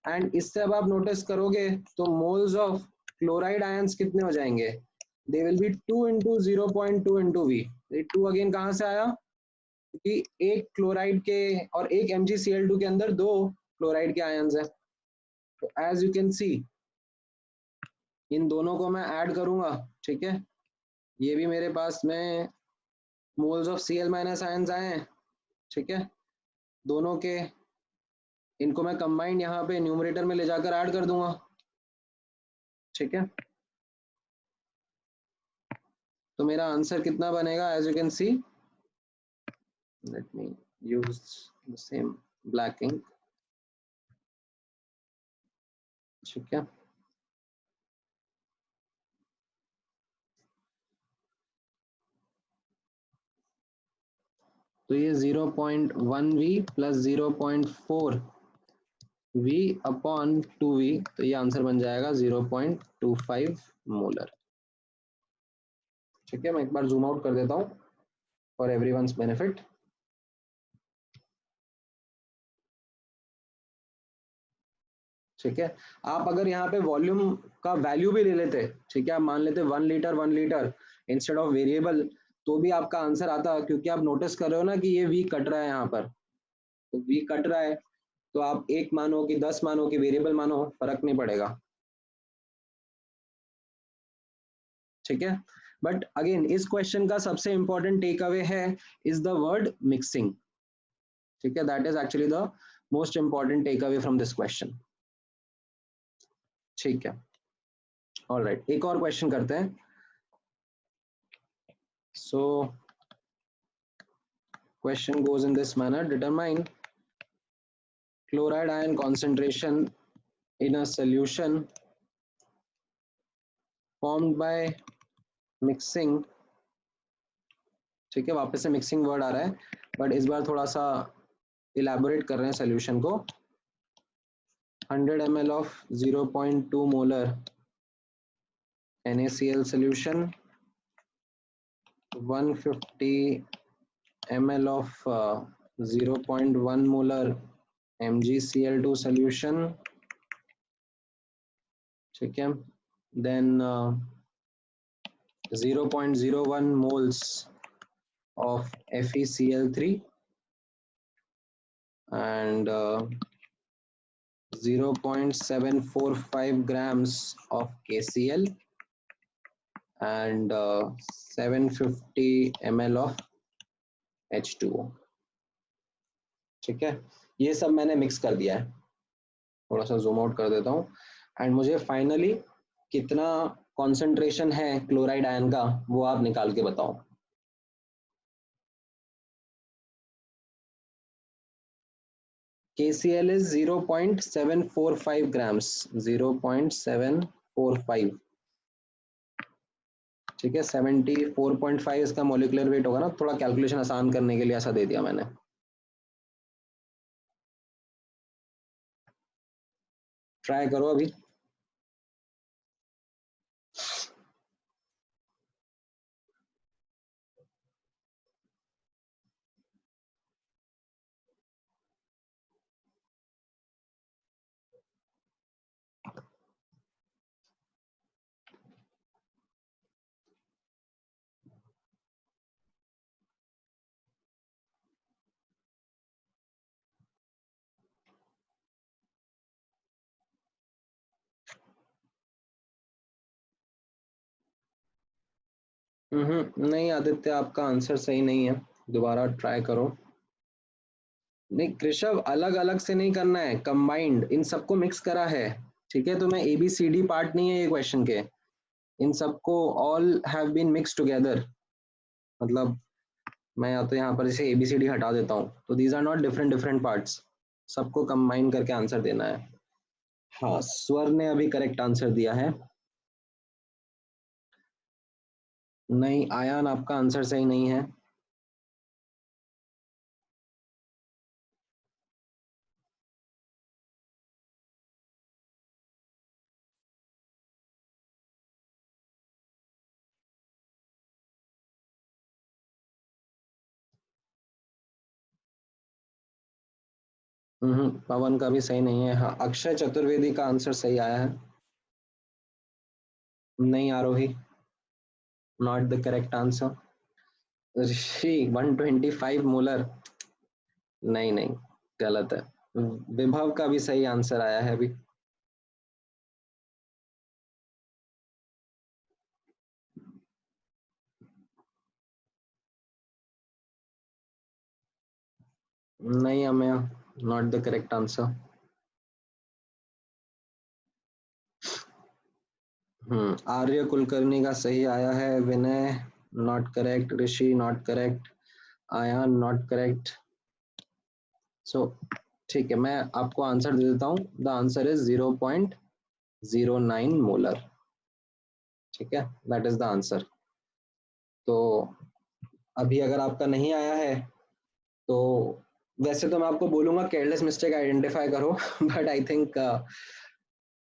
And इससे अब आप नोटिस करोगे तो मोल्स ऑफ क्लोराइड आयंस कितने हो जाएंगे, they will be 2 into 0.2 into V. Two again कहाँ से आया, क्योंकि एक क्लोराइड के और एक MgCl2 के अंदर दो क्लोराइड के आयंस है। तो एज यू कैन सी, इन दोनों को मैं ऐड करूंगा, ठीक है, ये भी मेरे पास में moles of Cl minus ions आए हैं। ठीक है, दोनों के, इनको मैं कंबाइंड यहाँ पे न्यूमरेटर में ले जाकर ऐड कर दूंगा। ठीक है, तो मेरा आंसर कितना बनेगा, as you can see, let me use the same black ink. ठीक है, तो ये 0.1 we plus 0.4 V upon 2V, तो ये आंसर बन जाएगा 0.25 मोलर। ठीक है, मैं एक बार जूम आउट कर देता हूँ फॉर एवरीवन्स बेनिफिट। ठीक है, आप अगर यहाँ पे वॉल्यूम का वैल्यू भी ले लेते, ठीक है, आप मान लेते 1 लीटर इंस्टेड ऑफ वेरिएबल, तो भी आपका आंसर आता, क्योंकि आप नोटिस कर रहे हो ना कि ये V कट रहा है यहाँ पर, तो V कट रहा है, तो आप 1 मानो कि 10 मानो कि वेरिएबल मानो, फर्क नहीं पड़ेगा। ठीक है, बट अगेन इस क्वेश्चन का सबसे इंपॉर्टेंट टेक अवे है इज द वर्ड मिक्सिंग। ठीक है, that is actually the most important takeaway from this question. ठीक है, ऑलराइट, एक और क्वेश्चन करते हैं। So question goes in this manner, determine chloride ion concentration in a solution formed by mixing, ठीक है, वापस से मिक्सिंग वर्ड आ रहा है, बट इस बार थोड़ा सा इलैबोरेट कर रहे हैं सोल्यूशन को। 100 ml of 0.2 molar NaCl solution, 150 ml of 0.1 molar MgCl2 solution, ठीक है, then 0.01 moles of FeCl3 and 0.745 grams of KCl and 750 ml of H2O, ठीक है, ये सब मैंने मिक्स कर दिया है। थोड़ा सा जूम आउट कर देता हूँ एंड मुझे फाइनली कितना कॉन्सेंट्रेशन है क्लोराइड आयन का वो आप निकाल के बताओ। KCl is 0.745 grams, 0.745, ठीक है, 74.5 इसका मोलिकुलर वेट होगा ना, थोड़ा कैलकुलेशन आसान करने के लिए ऐसा दे दिया मैंने। ट्राई करो अभी। नहीं आदित्य, आपका आंसर सही नहीं है, दोबारा ट्राई करो। नहीं कृषव, अलग अलग से नहीं करना है, कंबाइंड इन सबको मिक्स करा है, ठीक है, तो मैं ABCD पार्ट नहीं है ये क्वेश्चन के, इन सबको all have been mix together, मतलब मैं या तो यहाँ पर जैसे ABCD हटा देता हूँ तो these are not different different parts, सबको कंबाइन करके आंसर देना है। हाँ, स्वर ने अभी करेक्ट आंसर दिया है। नहीं आयान, आपका आंसर सही नहीं है। पवन का भी सही नहीं है। हाँ, अक्षय चतुर्वेदी का आंसर सही आया है। नहीं Arohi, not the correct answer. Rishi 125 molar, नहीं नहीं, गलत है। विभव का भी सही आंसर आया है अभी। नहीं Amey, not the correct answer. Arya Kulkarni का सही आया है। Vinay not correct, Rishi not correct, Aayan not correct. So ठीक है, मैं आपको आंसर दे देता हूँ। द आंसर इज 0.09 मोलर, ठीक है, दैट इज द आंसर। तो अभी अगर आपका नहीं आया है तो वैसे तो मैं आपको बोलूंगा केयरलेस मिस्टेक आइडेंटिफाई करो बट आई थिंक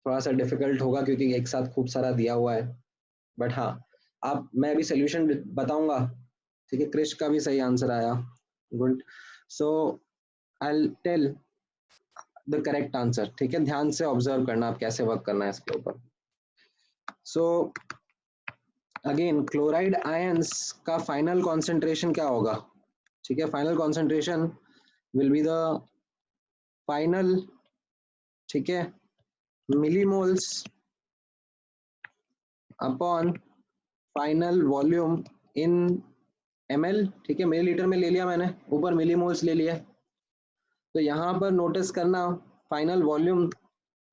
थोड़ा सा डिफिकल्ट होगा क्योंकि एक साथ खूब सारा दिया हुआ है। बट हाँ, आप, मैं अभी सोल्यूशन बताऊंगा, ठीक है। क्रिश का भी सही आंसर आया, good. So I tell the correct answer, ठीक है, ध्यान से ऑब्जर्व करना आप कैसे वर्क करना है इसके ऊपर। सो अगेन क्लोराइड आयंस का फाइनल कॉन्सेंट्रेशन क्या होगा, ठीक है, final concentration will be the final, ठीक है, millimoles upon final volume in ml, ठीक है, मिलीलीटर में ले लिया मैंने, ऊपर मिलीमोल्स ले लिया। तो यहाँ पर नोटिस करना, फाइनल वॉल्यूम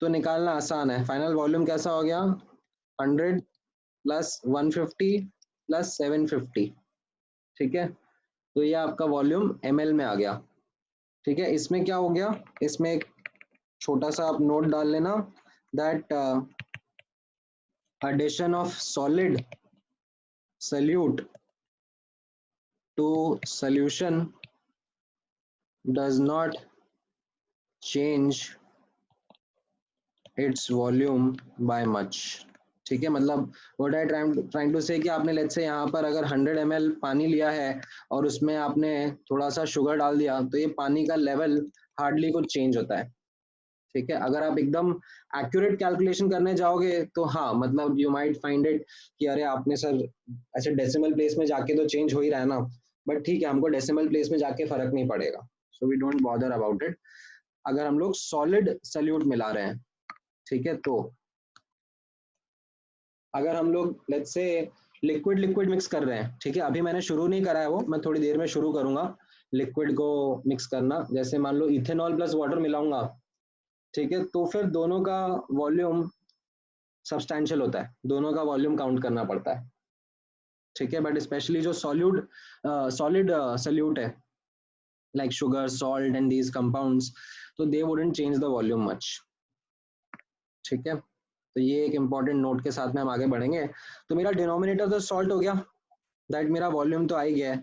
तो निकालना आसान है। फाइनल वॉल्यूम कैसा हो गया, 100 प्लस 150 प्लस 750, ठीक है, तो ये आपका वॉल्यूम ml में आ गया, ठीक है। इसमें क्या हो गया, इसमें एक छोटा सा आप नोट डाल लेना, that addition of solid solute to solution does not change its volume by much. ठीक है, मतलब व्हाट आई ट्राइंग टू से कि आपने लेट्स से यहाँ पर अगर 100 ml पानी लिया है और उसमें आपने थोड़ा सा शुगर डाल दिया तो ये पानी का लेवल हार्डली कुछ चेंज होता है। ठीक है, अगर आप एकदम एक्यूरेट कैलकुलेशन करने जाओगे तो हाँ, मतलब यू माइट फाइंड इट कि अरे आपने सर ऐसे डेसिमल प्लेस में जाके तो चेंज हो ही रहा है ना, बट ठीक है, हमको डेसिमल प्लेस में जाके फर्क नहीं पड़ेगा, so we don't bother about it अगर हम लोग सॉलिड सल्यूट मिला रहे हैं। ठीक है, तो अगर हम लोग let's say liquid liquid mix कर रहे हैं, ठीक है, अभी मैंने शुरू नहीं करा है वो, मैं थोड़ी देर में शुरू करूंगा लिक्विड को मिक्स करना। जैसे मान लो इथेनॉल प्लस वाटर मिलाऊंगा, ठीक है, तो फिर दोनों का वॉल्यूम सब्सटैंशियल होता है, दोनों का वॉल्यूम काउंट करना पड़ता है। ठीक है, बट स्पेशली जो सॉलिड सल्यूट है like sugar salt and these compounds, तो they wouldn't change the volume much. ठीक है, तो ये एक इंपॉर्टेंट नोट के साथ में हम आगे बढ़ेंगे। तो मेरा डिनोमिनेटर तो सॉल्ट हो गया, दैट मेरा वॉल्यूम तो आ ही गया है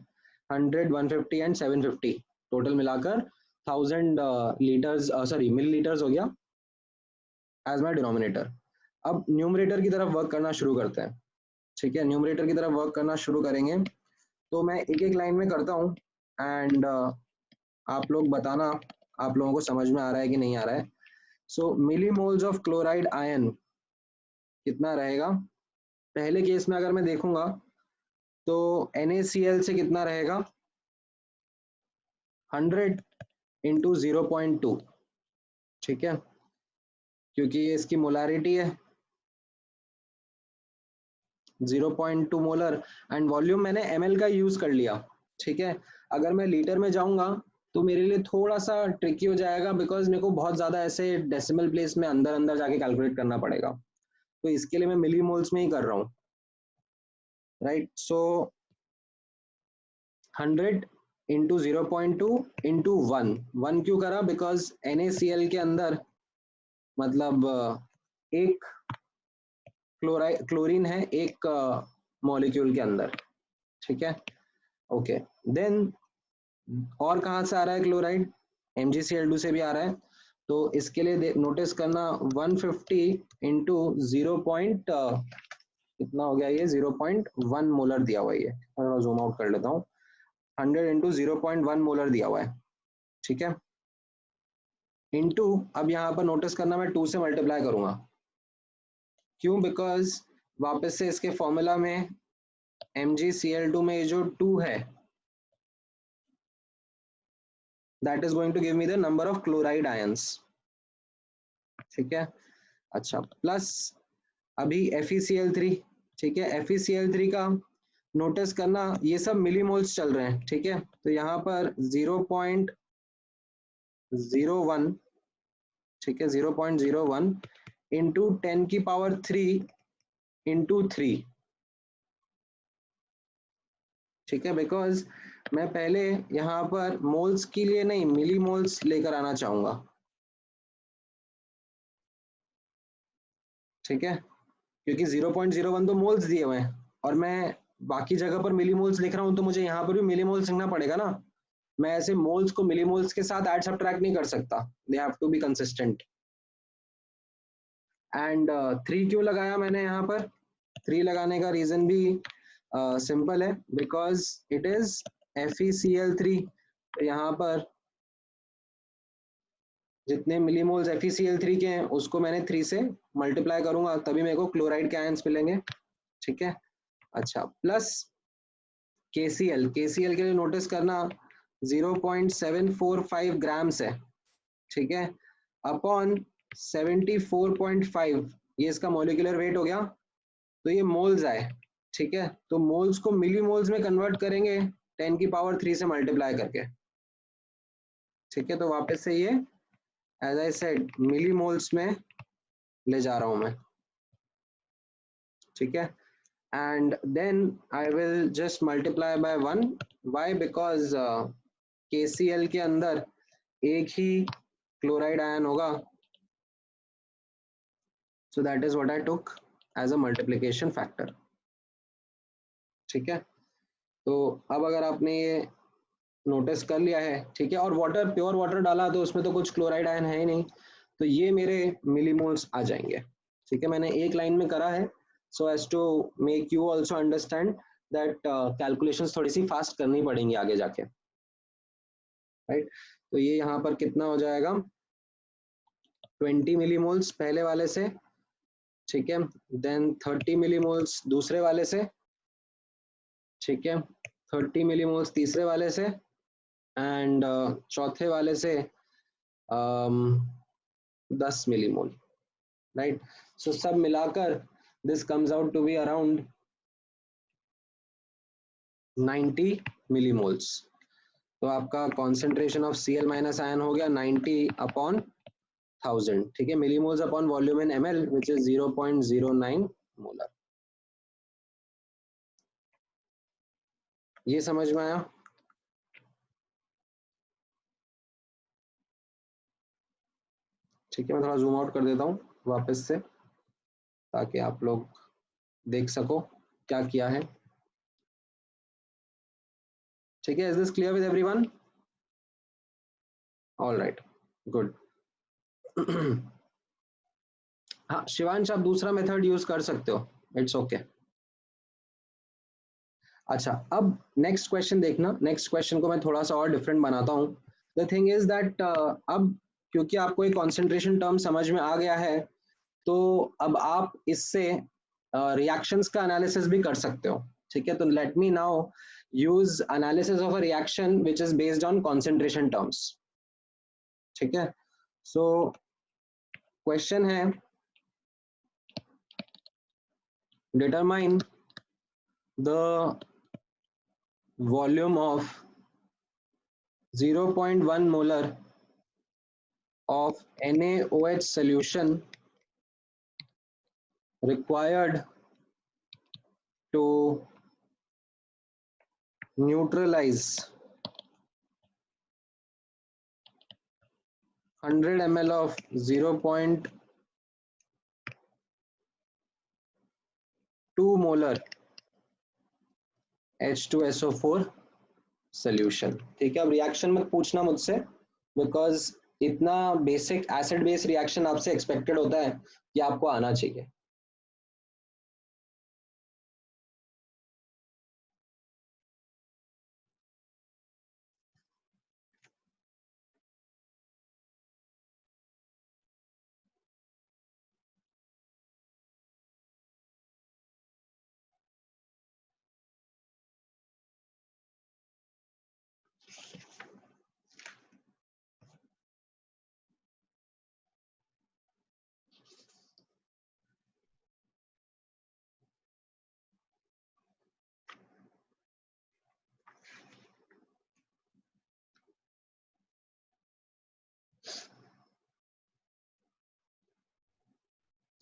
100 150 एंड 750 टोटल मिलाकर 1000 लीटर्स सॉरी मिलीलीटर्स हो गया एज माई डिनोमिनेटर। अब न्यूमरेटर की तरफ वर्क करना शुरू करते हैं। ठीक है, न्यूमरेटर की तरफ वर्क करना शुरू करेंगे तो मैं एक एक लाइन में करता हूँ एंड आप लोग बताना आप लोगों को समझ में आ रहा है कि नहीं आ रहा है। So millimoles of chloride ion कितना रहेगा, पहले केस में अगर मैं देखूंगा तो NaCl से कितना रहेगा 100 इंटू 0.2। ठीक है, क्योंकि ये इसकी मोलारिटी है 0.2 मोलर एंड वॉल्यूम मैंने ml का यूज कर लिया। ठीक है, अगर मैं लीटर में जाऊंगा तो मेरे लिए थोड़ा सा ट्रिकी हो जाएगा बिकॉज मेरे को बहुत ज्यादा ऐसे डेसिमल प्लेस में अंदर अंदर जाके कैलकुलेट करना पड़ेगा, तो इसके लिए मैं मिली मोल्स में ही कर रहा हूँ। राइट, सो 100 इंटू 0.2 इंटू 1 क्यों करा, बिकॉज NaCl के अंदर मतलब एक क्लोरीन है एक मॉलिक्यूल के अंदर। ठीक है, ओके, देन और कहाँ से आ रहा है क्लोराइड, MgCl2 से भी आ रहा है, तो इसके लिए नोटिस करना 150 इंटू 0 पॉइंट कितना हो गया, ये 0.1 मोलर दिया हुआ है, ये मैं जूम आउट कर लेता हूँ, 100 इंटू 0.1 मोलर दिया हुआ है। ठीक है, इंटू अब यहाँ पर नोटिस करना मैं 2 से मल्टीप्लाई करूंगा, क्यों, बिकॉज वापस से इसके फॉर्मूला में MgCl2 में ये जो 2 है that is going to give me the number of chloride ions. ठीक है, अच्छा, प्लस अभी FeCl3। ठीक है, FeCl3 का नोटिस करना ये सब मिलीमोल्स चल रहे हैं। ठीक है, तो यहाँ पर 0.01, ठीक है, 0.01 इंटू 10 की पावर 3 इंटू 3। ठीक है, बिकॉज मैं पहले यहाँ पर मोल्स के लिए नहीं मिली मोल्स लेकर आना चाहूंगा। ठीक है, क्योंकि 0.01 तो मोल्स दिए हुए हैं और मैं बाकी जगह पर मिली मोल्स लिख रहा हूँ, तो मुझे यहाँ पर भी मिली मोल्स लिखना पड़ेगा ना, मैं ऐसे मोल्स को मिली मोल्स के साथ ऐड सब्ट्रैक्ट नहीं कर सकता, they have to be consistent. And 3 क्यों लगाया मैंने यहाँ पर, 3 लगाने का रीजन भी सिंपल है, बिकॉज इट इज FeCl3। तो यहाँ पर जितने मिलीमोल्स FeCl3 के हैं उसको मैंने 3 से मल्टीप्लाई करूंगा, तभी मेरे को क्लोराइड के आयंस मिलेंगे। ठीक है, अच्छा, प्लस KCl के लिए नोटिस करना 0.745 ग्राम्स है। ठीक है, अपॉन 74.5 ये इसका मॉलिक्यूलर वेट हो गया, तो ये मोल्स आए। ठीक है, तो मोल्स को मिली मोल्स में कन्वर्ट करेंगे 10 की पावर 3 से मल्टीप्लाई करके। ठीक है, तो वापस से ये as I said millimoles में ले जा रहा हूं मैं। ठीक है, and then I will just multiply by 1. Why? Because KCl के अंदर एक ही क्लोराइड आयन होगा, so that is what I took as a multiplication factor. ठीक है, तो अब अगर आपने ये नोटिस कर लिया है, ठीक है, और वाटर, प्योर वाटर डाला तो उसमें तो कुछ क्लोराइड आयन है ही नहीं, तो ये मेरे मिलीमोल्स आ जाएंगे। ठीक है, मैंने एक लाइन में करा है so as to make you also understand that calculations थोड़ी सी फास्ट करनी पड़ेंगी आगे जाके, राइट। तो ये यहाँ पर कितना हो जाएगा, 20 मिलीमोल्स पहले वाले से, ठीक है, देन 30 मिलीमोल्स दूसरे वाले से, ठीक है, 30 मिलीमोल्स तीसरे वाले से, एंड चौथे वाले से 10 मिलीमोल, राइट। सो सब मिलाकर this comes out to be around 90 millimoles. तो आपका concentration of Cl minus ion हो गया 90 अपॉन 1000, ठीक है, millimoles upon volume in ml which is 0.09 molar. ये समझ में आया? ठीक है, मैं थोड़ा जूम आउट कर देता हूँ वापस से ताकि आप लोग देख सको क्या किया है। ठीक है, is this clear with everyone? All right, good. हाँ शिवांश, आप दूसरा मेथड यूज कर सकते हो, इट्स ओके। अच्छा, अब नेक्स्ट क्वेश्चन देखना, नेक्स्ट क्वेश्चन को मैं थोड़ा सा और डिफरेंट बनाता हूँ। द थिंग इज दैट अब क्योंकि आपको एक कॉन्सेंट्रेशन टर्म समझ में आ गया है, तो अब आप इससे रिएक्शंस का एनालिसिस भी कर सकते हो। ठीक है, तो let me now use analysis of a reaction which is based on concentration terms. ठीक है, सो क्वेश्चन है, determine the volume of 0.1 molar of NaOH solution required to neutralize 100 ml of 0.2 molar H2SO4 solution. ठीक है, अब reaction मत पूछना मुझसे, because इतना बेसिक एसिड बेस रिएक्शन आपसे एक्सपेक्टेड होता है कि आपको आना चाहिए।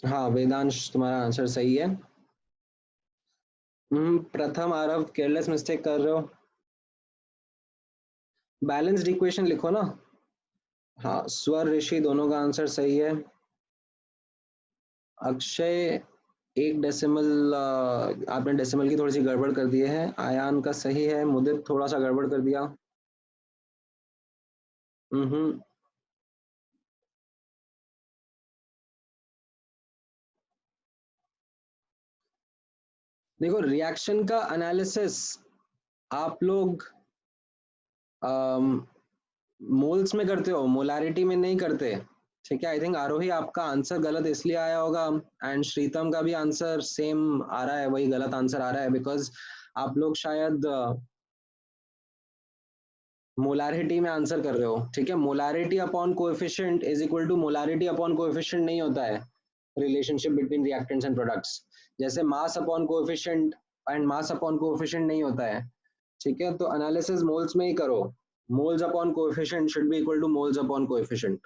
हाँ वेदांश, तुम्हारा आंसर सही है। प्रथम आरव केयरलेस मिस्टेक कर रहे हो, बैलेंस्ड इक्वेशन लिखो ना। हाँ, स्वर ऋषि दोनों का आंसर सही है। अक्षय, एक डेसिमल आपने डेसिमल की थोड़ी सी गड़बड़ कर दी है। आयान का सही है, मुदित थोड़ा सा गड़बड़ कर दिया। हम्म, देखो रिएक्शन का एनालिसिस आप लोग मोल्स में करते हो, मोलारिटी में नहीं करते। ठीक है, आई थिंक आरोही आपका आंसर गलत इसलिए आया होगा, एंड श्रीतम का भी आंसर सेम आ रहा है, वही गलत आंसर आ रहा है, बिकॉज आप लोग शायद मोलारिटी में आंसर कर रहे हो। ठीक है, molarity upon coefficient is equal to molarity upon coefficient नहीं होता है relationship between reactants and products, जैसे mass upon coefficient and mass upon coefficient नहीं होता है। ठीक है, तो एनालिसिस मोल्स में ही करो, moles upon coefficient should be equal two moles upon coefficient.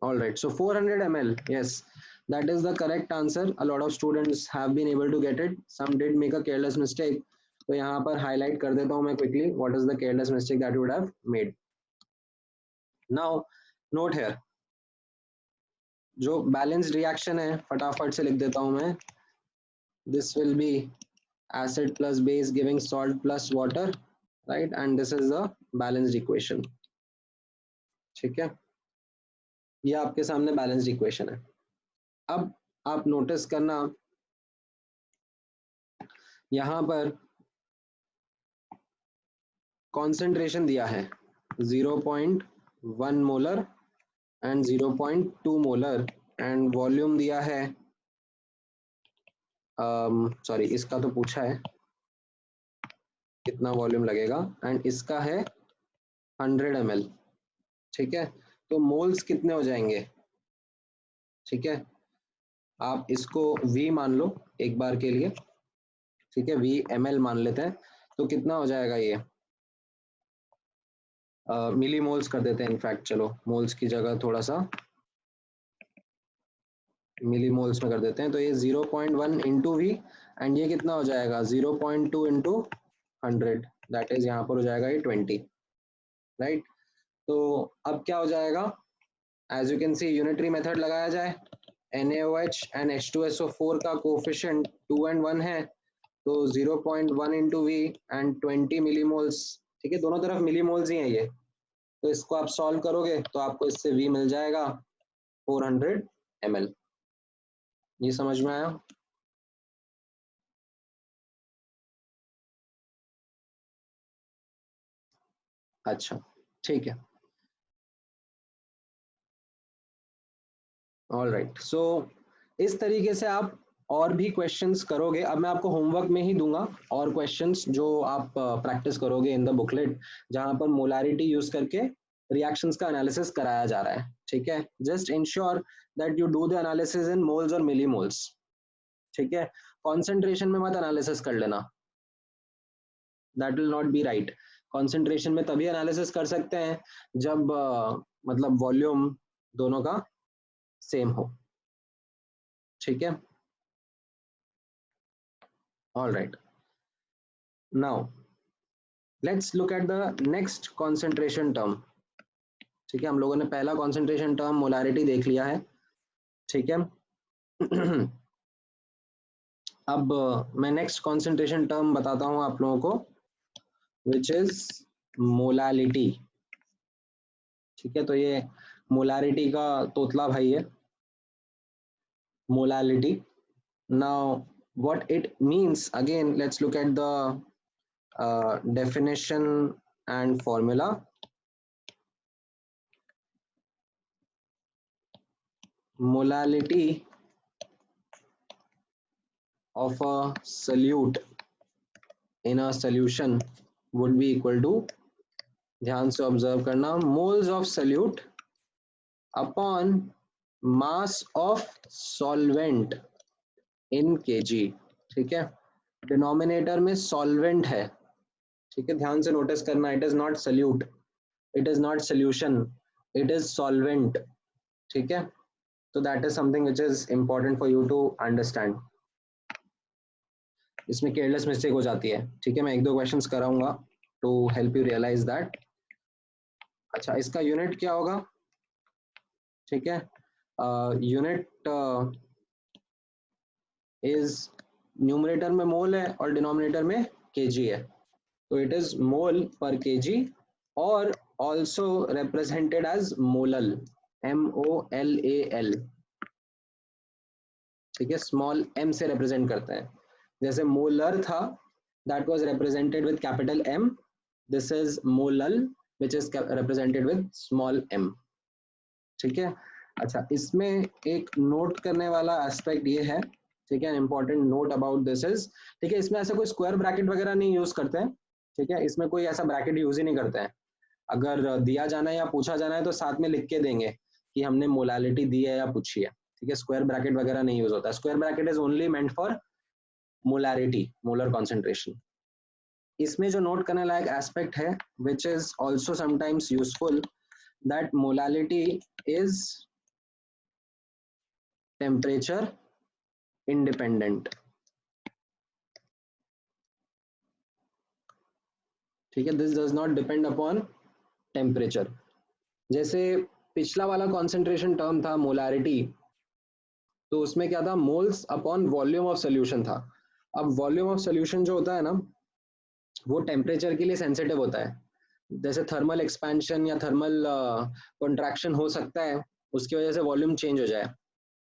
All right, so 400 ml, yes, that is the correct answer. A lot of students have been able to get it, some did make a careless mistake, तो यहाँ पर highlight कर देता हूँ मैं quickly what is the careless mistake that you would have made. Now note here, जो balanced reaction है फटाफट से लिख देता हूं मैं, this will be acid plus base giving salt plus water, right? And this is the balanced equation. ठीक है, ये आपके सामने बैलेंस्ड इक्वेशन है। अब आप नोटिस करना यहां पर कॉन्सेंट्रेशन दिया है 0.1 molar and 0.2 molar and volume दिया है सॉरी इसका तो पूछा है कितना वॉल्यूम लगेगा, एंड इसका है 100 ml। ठीक है, तो मोल्स कितने हो जाएंगे? ठीक है, आप इसको V मान लो एक बार के लिए, ठीक है, V ml मान लेते हैं, तो कितना हो जाएगा ये, मिली मोल्स कर देते हैं इनफैक्ट, चलो मोल्स की जगह थोड़ा सा मिली मोल्स में कर देते हैं, तो ये 0.1 इंटू वी एंड ये कितना हो जाएगा 0.2 इंटू 100, दैट इज यहाँ पर हो जाएगा ये 20, राइट। तो अब क्या हो जाएगा, as you can see unitary method लगाया जाए, NaOH एंड H2SO4 का कोफिशिएंट 2 and 1 है, तो 0.1 इंटू वी एंड 20 मिलीमोल्स, ठीक है, दोनों तरफ मिलीमोल्स ही हैं ये, तो इसको आप सॉल्व करोगे तो आपको इससे V मिल जाएगा 400 ml। ये समझ में आया? अच्छा, ठीक है, ऑल राइट। सो इस तरीके से आप और भी क्वेश्चंस करोगे। अब मैं आपको होमवर्क में ही दूंगा और क्वेश्चंस जो आप प्रैक्टिस करोगे इन द बुकलेट, जहां पर मोलारिटी यूज करके रिएक्शंस का एनालिसिस कराया जा रहा है। ठीक है, just ensure that you do the analysis in moles और मिली मोल्स। ठीक है, कॉन्सेंट्रेशन में मत एनालिसिस कर लेना, that will not be right. Concentration में तभी एनालिसिस कर सकते हैं जब मतलब वॉल्यूम दोनों का सेम हो। ठीक है, all right, now let's look at the next concentration term। ठीक है, हम लोगों ने पहला concentration term मोलारिटी देख लिया है। ठीक है अब मैं नेक्स्ट concentration term बताता हूं आप लोगों को, which is मोलालिटी। ठीक है, तो ये मोलारिटी का तोतला भाई है, molality. now what it means, again let's look at the definition and formula। molality of a solute in a solution would be equal to, ध्यान से ऑब्जर्व करना, moles of solute upon mass of solvent in kg। ठीक है, denominator में solvent है, ठीक है, ध्यान से नोटिस करना, it is not solute, it is not solution, it is solvent. ठीक है, तो that is something which is important for you to understand. इसमें केयरलेस मिस्टेक हो जाती है। ठीक है, मैं एक दो क्वेश्चंस कराऊंगा to help you realise that. अच्छा, इसका यूनिट क्या होगा? ठीक है, यूनिट इज न्यूमरेटर में मोल है और डिनोमिनेटर में केजी है, तो इट इज मोल पर केजी और also represented as molal, MOLAL। ठीक है, स्मॉल m से रिप्रेजेंट करते हैं, जैसे मोलर था that was represented with capital M, this is molal which is represented with small m। ठीक है, अच्छा, इसमें एक नोट करने वाला एस्पेक्ट ये है, ठीक है, important note about this is, ठीक है, इसमें ऐसा कोई स्क्वायर ब्रैकेट वगैरह नहीं यूज करते हैं। ठीक है, इसमें कोई ऐसा ब्रैकेट यूज ही नहीं करते हैं। अगर दिया जाना है या पूछा जाना है तो साथ में लिख के देंगे कि हमने मोलालिटी दी है या पूछी है। ठीक है, स्क्वायर ब्रैकेट वगैरह नहीं यूज होता, square bracket is only meant for molarity, molar concentration. इसमें जो नोट करने लायक एस्पेक्ट है which is also sometimes useful, that molality is temperature independent. ठीक है, this does not depend upon temperature. जैसे पिछला वाला कॉन्सेंट्रेशन टर्म था मोलारिटी, तो उसमें क्या था, moles upon volume of solution था। अब वॉल्यूम ऑफ सोल्यूशन जो होता है ना, वो टेम्परेचर के लिए सेंसिटिव होता है। जैसे थर्मल एक्सपेंशन या थर्मल कॉन्ट्रैक्शन हो सकता है, उसकी वजह से वॉल्यूम चेंज हो जाए,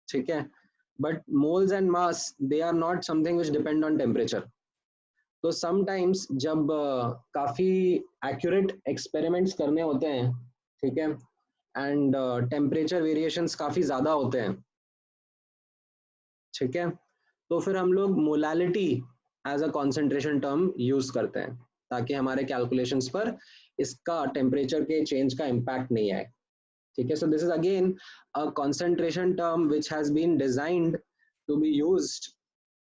ठीक है। But moles and mass they are not something which depend on temperature. तो समटाइम्स जब काफ़ी एक्यूरेट एक्सपेरिमेंट्स करने होते हैं, ठीक है, एंड टेम्परेचर वेरिएशंस काफ़ी ज़्यादा होते हैं, ठीक है, तो फिर हम लोग molality as a concentration term use करते हैं, ताकि हमारे कैलकुलेशंस पर इसका टेम्परेचर के चेंज का इम्पैक्ट नहीं आए, ठीक है। So this is again a concentration term which has been designed to be used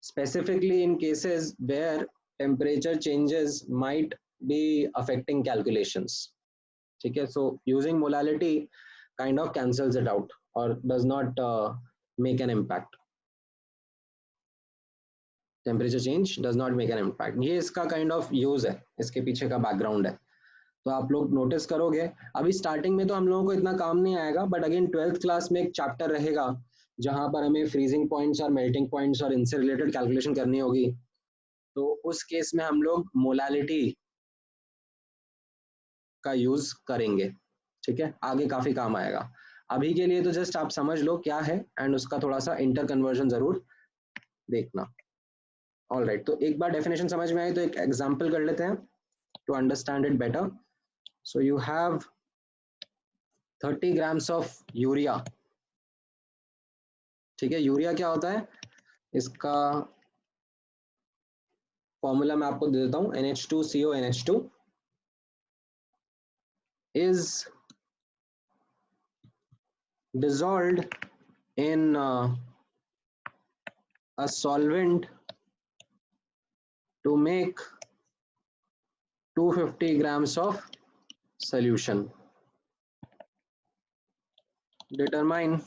specifically in cases where temperature changes might be affecting calculations, ठीक है। so using molality kind of cancels it out or does not make an impact. Temperature change does not make an impact, ये इसका kind of use है, इसके पीछे का background है। तो आप लोग नोटिस करोगे, अभी स्टार्टिंग में तो हम लोगों को इतना काम नहीं आएगा, बट अगेन 12th क्लास में एक चैप्टर रहेगा जहां पर हमें फ्रीजिंग पॉइंट्स और मेल्टिंग पॉइंट्स और इनसे रिलेटेड कैलकुलेशन करनी होगी। तो उस केस में हम लोग मोलालिटी का यूज करेंगे, ठीक है, आगे काफी काम आएगा। अभी के लिए तो जस्ट आप समझ लो क्या है, एंड उसका थोड़ा सा इंटर कन्वर्जन जरूर देखना। ऑल राइट, तो एक बार डेफिनेशन समझ में आई तो एक एग्जाम्पल कर लेते हैं to understand it better. So you have 30 grams of urea, ठीक है। यूरिया क्या होता है, इसका फॉर्मूला मैं आपको दे देता हूँ, NH2CONH2 is dissolved in a solvent to make 250 grams of solution. Determine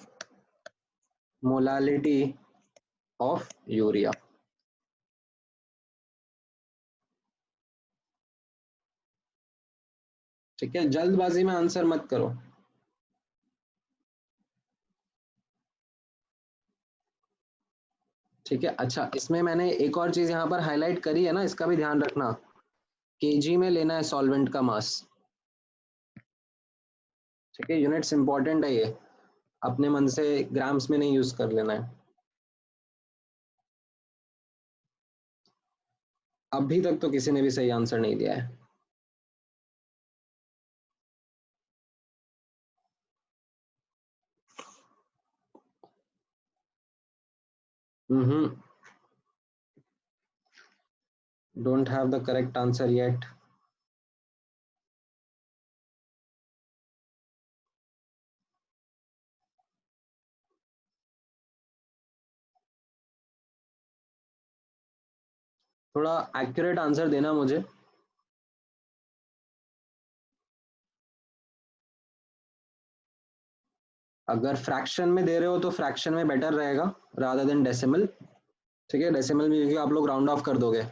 molality of urea. ठीक है, जल्दबाजी में आंसर मत करो। ठीक है, अच्छा, इसमें मैंने एक और चीज यहाँ पर हाईलाइट करी है ना, इसका भी ध्यान रखना, केजी में लेना है सॉल्वेंट का मास, ठीक है, यूनिट्स इंपॉर्टेंट है ये, अपने मन से ग्राम्स में नहीं यूज कर लेना है। अभी तक तो किसी ने भी सही आंसर नहीं दिया है। Don't have the correct answer yet. थोड़ा एक्यूरेट आंसर देना मुझे। अगर फ्रैक्शन में दे रहे हो तो फ्रैक्शन में बेटर रहेगा रादर देन डेसिमल, ठीक है। डेसिमल में आप लोग राउंड ऑफ कर दोगे,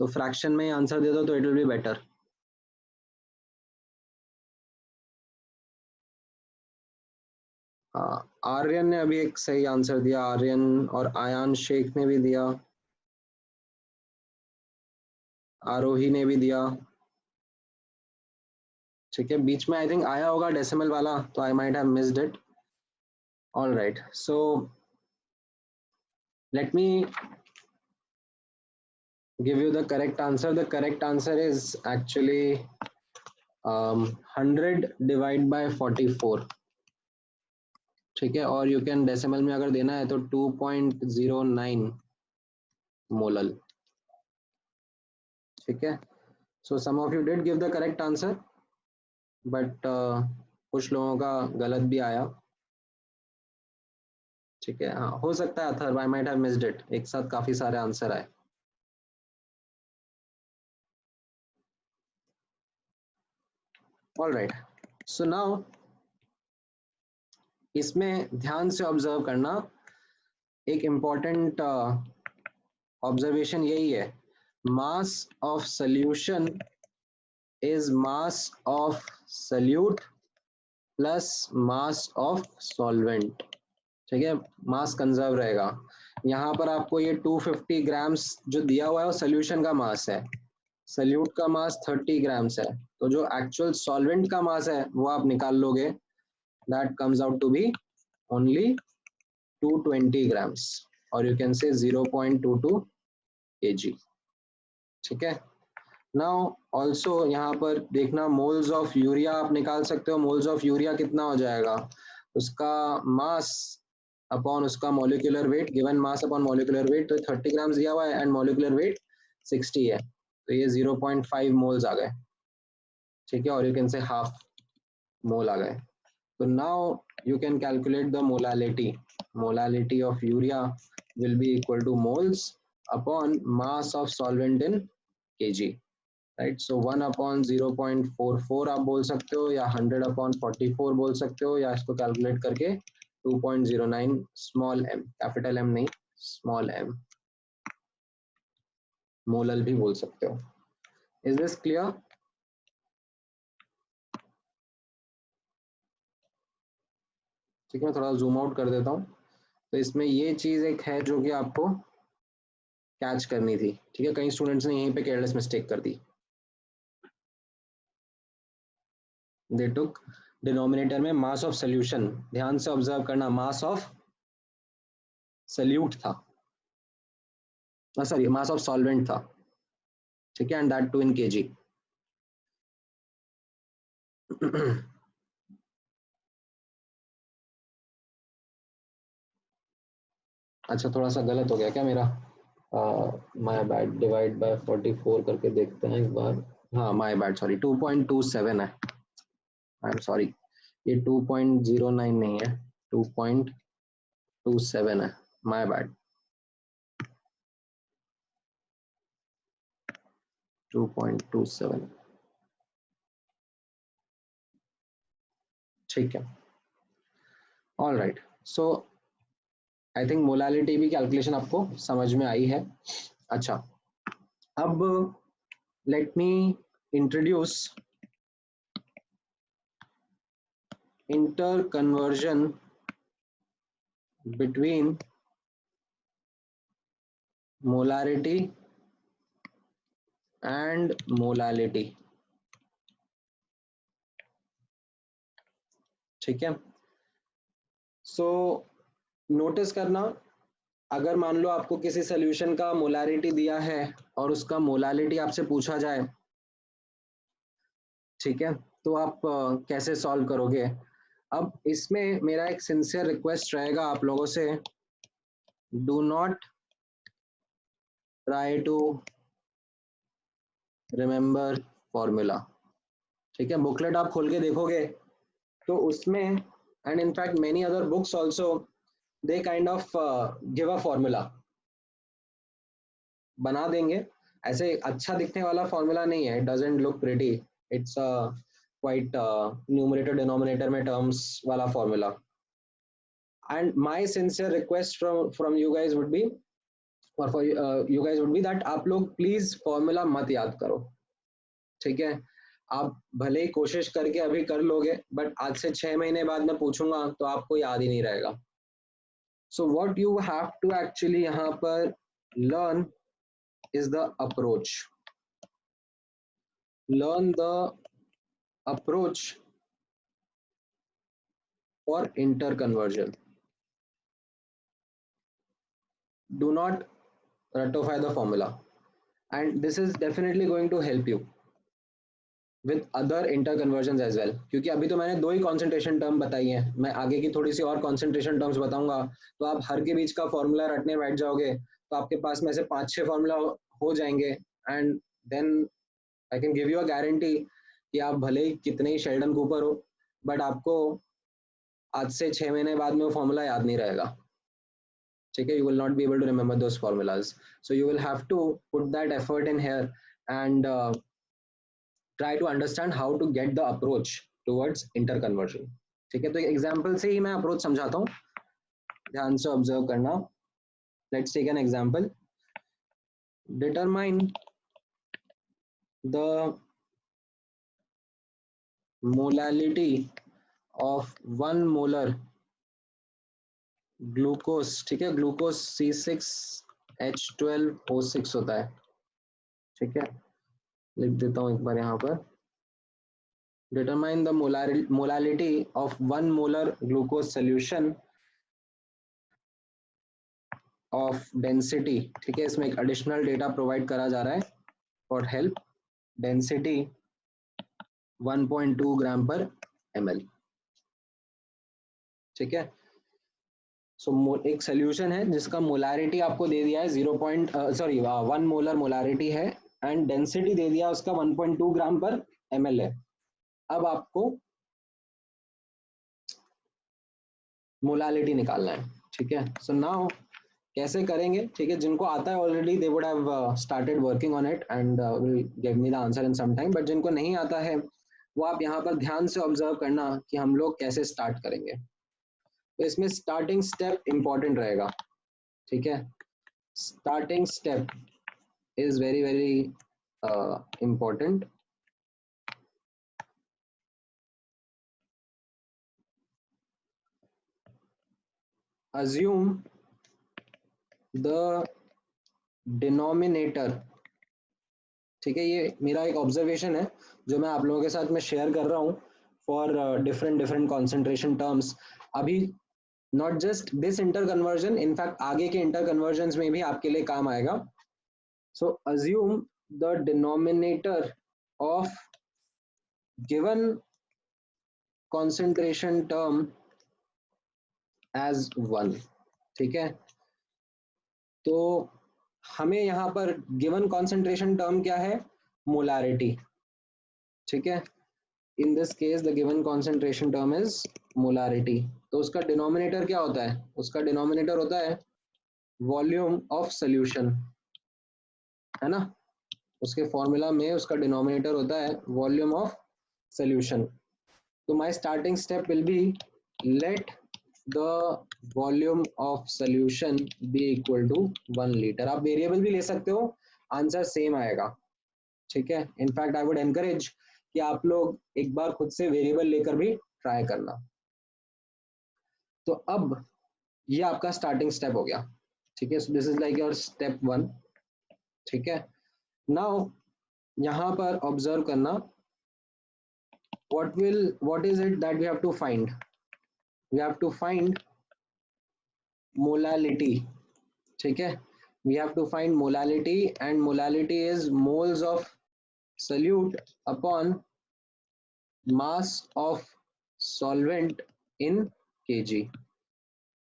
तो फ्रैक्शन में ही आंसर दे दो तो इट विल बी बेटर। हाँ, आर्यन ने अभी एक सही आंसर दिया, आर्यन, और आयान शेख ने भी दिया, आरोही ने भी दिया, ठीक है। बीच में आई थिंक आया होगा डेसिमल वाला, तो आई might have missed it. All right, so let me give you the correct answer. The correct answer is actually 100 divide by 44, ठीक है। और यू कैन डेसिमल में अगर देना है तो 2.09 मोलल, ठीक है। So some of you did give the correct answer, but कुछ लोगों का गलत भी आया, ठीक है। हाँ, हो सकता है either, I might have missed it, एक साथ काफी सारे आंसर आए। ऑल राइट, सो नाउ इसमें ध्यान से ऑब्जर्व करना, एक इम्पॉर्टेंट ऑब्जर्वेशन यही है, mass of solution is mass of solute plus mass of solvent, ठीक है, मास कंजर्व रहेगा। यहाँ पर आपको ये 250 ग्राम्स जो दिया हुआ है वो सोल्यूशन का मास है, सल्यूट का मास 30 ग्राम्स है, तो जो एक्चुअल सॉल्वेंट का मास है वो आप निकाल लोगे, that comes out to be only 220 grams और यू कैन से 0.22 kg। ठीक है, नाउ ऑल्सो यहाँ पर देखना मोल्स ऑफ यूरिया आप निकाल सकते हो। मोल्स ऑफ यूरिया कितना हो जाएगा, उसका मास अपॉन उसका molecular weight, given mass upon molecular weight, तो 30 ग्राम्स दिया हुआ है एंड मॉलिक्यूलर वेट 60 है, तो ये 0.5 मोल्स आ गए। ठीक है, और you can say half mole आ गए। So now you can calculate the molality. Molality of urea will be equal to moles upon mass of solvent in kg. Right? So 1 upon 0.44 आप बोल सकते हो, या 100 upon 44 बोल सकते हो, या इसको कैलकुलेट करके 2.09 स्मॉल m, कैपिटल M नहीं, स्मॉल m, मोलल भी बोल सकते हो। Is this clear? ठीक है, मैं थोड़ा जूम आउट कर देता हूँ। तो इसमें ये चीज़ एक है जो कि आपको कैच करनी थी। ठीक है, कई स्टूडेंट्स ने यहीं पे केयरलेस मिस्टेक कर दी, दे टुक डिनोमिनेटर में मास ऑफ सोल्यूशन, ध्यान से ऑब्जर्व करना, मास ऑफ सल्यूट था, सॉरी मास ऑफ सॉल्वेंट था। ठीक है, and that too in kg. अच्छा, थोड़ा सा गलत हो गया क्या मेरा, माय बैड, डिवाइड बाय 44 करके देखते हैं एक बार। हाँ माय बैड, सॉरी 2.27 है, आई एम सॉरी, ये 2.09 नहीं है, 2.27 है, माय बैड, 2.27। ठीक है, all right. So I think molality भी कैलकुलेशन आपको समझ में आई है। अच्छा, अब let me introduce inter conversion between molarity and molality. ठीक है, सो नोटिस करना, अगर मान लो आपको किसी सोल्यूशन का मोलारिटी दिया है और उसका मोलालिटी आपसे पूछा जाए, ठीक है, तो आप कैसे सॉल्व करोगे। अब इसमें मेरा एक सिंसियर रिक्वेस्ट रहेगा आप लोगों से, do not try to remember formula. ठीक है, बुकलेट आप खोल के देखोगे तो उसमें, and in fact many other books also, they kind of give a formula, बना देंगे, ऐसे अच्छा दिखने वाला फॉर्मूला नहीं है, it doesn't look pretty, it's quite numerator denominator में टर्म्स वाला formula. And my sincere request from you guys would be, और for you guys would be that आप लोग प्लीज फॉर्मूला मत याद करो। ठीक है, आप भले ही कोशिश करके अभी कर लोगे, बट आज से 6 महीने बाद मैं पूछूंगा तो आपको याद ही नहीं रहेगा। So what you have to actually यहाँ पर learn is the approach. Learn the approach for interconversion. Do not ratify the formula, and this is definitely going to help you with other interconversions as well, क्योंकि अभी तो मैंने 2 ही concentration term बताई हैं, मैं आगे की थोड़ी सी और concentration terms बताऊंगा, तो आप हर के बीच का फॉर्मूला रटने बैठ जाओगे तो आपके पास में से 5-6 फॉर्मूला हो जाएंगे, and then I can give you a guarantee कि आप भले ही कितने ही शेल्डन कूपर हो, बट आपको आज से 6 महीने बाद में वो फॉर्मूला याद नहीं रहेगा। ठीक है, you will not be able to remember those formulas, so you will have to put that effort in here and try to understand how to get the approach towards interconversion। ठीक है, तो example से ही मैं approach समझाता हूँ, ध्यान से observe करना। Let's take an example, determine the molality of 1 molar glucose, ठीक है, ग्लूकोज C6H12O6 होता है, ठीक है, लिख देता हूँ एक बार यहाँ पर। Determine the molality of 1 molar glucose solution of density, ठीक है, इसमें एक एडिशनल डेटा प्रोवाइड करा जा रहा है फॉर हेल्प, डेंसिटी 1.2 ग्राम पर ml, ठीक है। सो एक सोल्यूशन है जिसका मोलारिटी आपको दे दिया है 1 मोलर मोलारिटी है, एंड डेंसिटी दे दिया उसका 1.2 ग्राम पर ml है। अब आपको मोलालिटी निकालना है, ठीक है। सो नाउ कैसे करेंगे, ठीक है, जिनको आता है already they would have started working on it and will give me the answer in some time, but जिनको नहीं आता है वो आप यहाँ पर ध्यान से ऑब्जर्व करना कि हम लोग कैसे स्टार्ट करेंगे। तो इसमें स्टार्टिंग स्टेप इंपॉर्टेंट रहेगा, ठीक है। Starting step is very very important. assume the denominator, ठीक है, ये मेरा एक ऑब्जर्वेशन है जो मैं आप लोगों के साथ में शेयर कर रहा हूँ for different different concentration terms. अभी not just this interconversion, in fact आगे के इंटर कन्वर्जन में भी आपके लिए काम आएगा। So assume the denominator of given concentration term as 1, ठीक है। तो हमें यहाँ पर गिवन कॉन्सेंट्रेशन टर्म क्या है, मोलारिटी, ठीक है। In this case the given concentration term is molarity. तो उसका डिनोमिनेटर क्या होता है, उसका डिनोमिनेटर होता है वॉल्यूम ऑफ सोल्यूशन, है ना। उसके फॉर्मूला में उसका डिनोमिनेटर होता है वॉल्यूम ऑफ सोल्यूशन। तो my starting step will be let the volume of solution be equal to 1 litre. आप वेरिएबल भी ले सकते हो, आंसर सेम आएगा, ठीक है। इनफैक्ट आई वुड एनकरेज कि आप लोग एक बार खुद से वेरिएबल लेकर भी ट्राई करना। तो अब ये आपका स्टार्टिंग स्टेप हो गया, ठीक है। So this is like your step 1, ठीक है। नाउ यहाँ पर ऑब्जर्व करना, what is it that we have to find, we have to find molality, ठीक है। we have to find molality and molality is moles of solute upon mass of solvent in kg।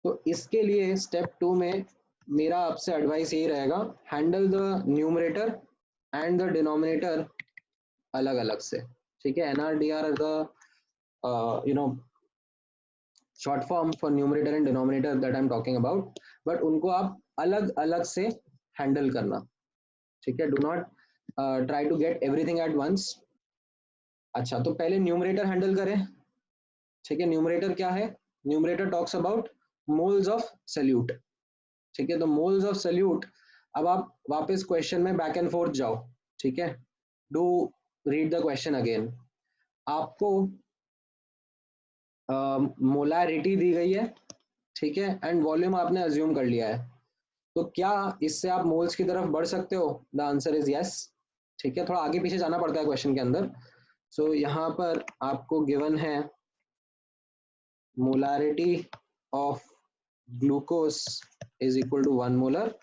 तो इसके लिए step 2 में मेरा आपसे advice यही रहेगा, handle the numerator and the denominator अलग अलग से, ठीक है। NRDR the you know short form for numerator and denominator that I am talking about, but उनको आप अलग अलग से हैंडल करना, ठीक है। Do not try to get everything at once. अच्छा, तो पहले न्यूमरेटर हैंडल करें, ठीक है। न्यूमरेटर क्या है, numerator talks about moles of solute, ठीक है। तो मोल्स ऑफ सोल्यूट, अब आप वापस क्वेश्चन में बैक एंड फोर्थ जाओ, ठीक है। Do read the question again. आपको मोलारिटी दी गई है, ठीक है, एंड वॉल्यूम आपने अज्यूम कर लिया है। तो क्या इससे आप मोल्स की तरफ बढ़ सकते हो, द आंसर इज यस, ठीक है। थोड़ा आगे पीछे जाना पड़ता है क्वेश्चन के अंदर। सो यहाँ पर आपको गिवन है molarity of glucose is equal to 1 molar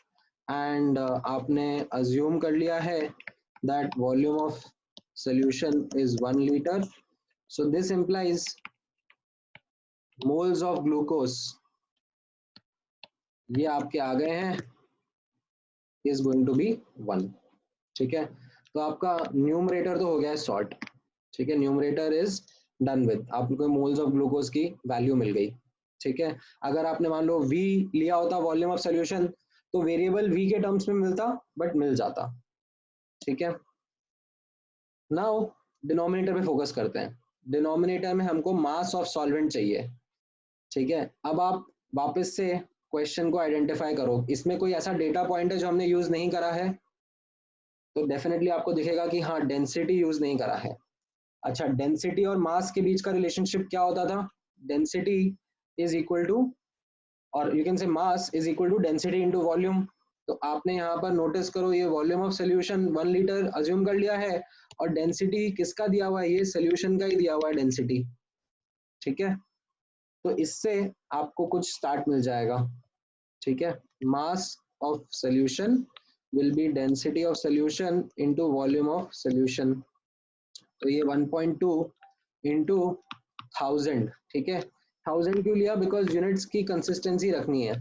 and आपने अज्यूम कर लिया है that volume of solution is 1 litre. So this implies moles of glucose, ये आपके आ गए हैं, इज गोइंग टू बी 1, ठीक है। तो आपका न्यूमरेटर तो हो गया है सॉर्ट, ठीक है। न्यूमरेटर इज डन विद, आपको मोल्स ऑफ ग्लूकोज की वैल्यू मिल गई, ठीक है। अगर आपने मान लो V लिया होता वॉल्यूम ऑफ सोल्यूशन, तो वेरिएबल V के टर्म्स में मिलता, बट मिल जाता, ठीक है। नाउ डिनोमिनेटर पे फोकस करते हैं। डिनोमिनेटर में हमको मास ऑफ सॉल्वेंट चाहिए, ठीक है। अब आप वापस से क्वेश्चन को आइडेंटिफाई करो, इसमें कोई ऐसा डेटा पॉइंट है जो हमने यूज नहीं करा है, तो डेफिनेटली आपको दिखेगा कि हाँ डेंसिटी यूज नहीं करा है। अच्छा, डेंसिटी और मास के बीच का रिलेशनशिप क्या होता था, डेंसिटी इज इक्वल टू और you can say mass is equal to density into volume. तो आपने यहाँ पर नोटिस करो ये volume of solution 1 litre assume कर लिया है और डेंसिटी किसका दिया हुआ है, ये सोल्यूशन का ही दिया हुआ है डेंसिटी। ठीक है, तो इससे आपको कुछ स्टार्ट मिल जाएगा। ठीक है, mass of solution will be density of solution into volume of solution. तो ये 1.2 इंटू 1000। ठीक है, 1000 क्यों लिया, बिकॉज यूनिट्स की कंसिस्टेंसी रखनी है।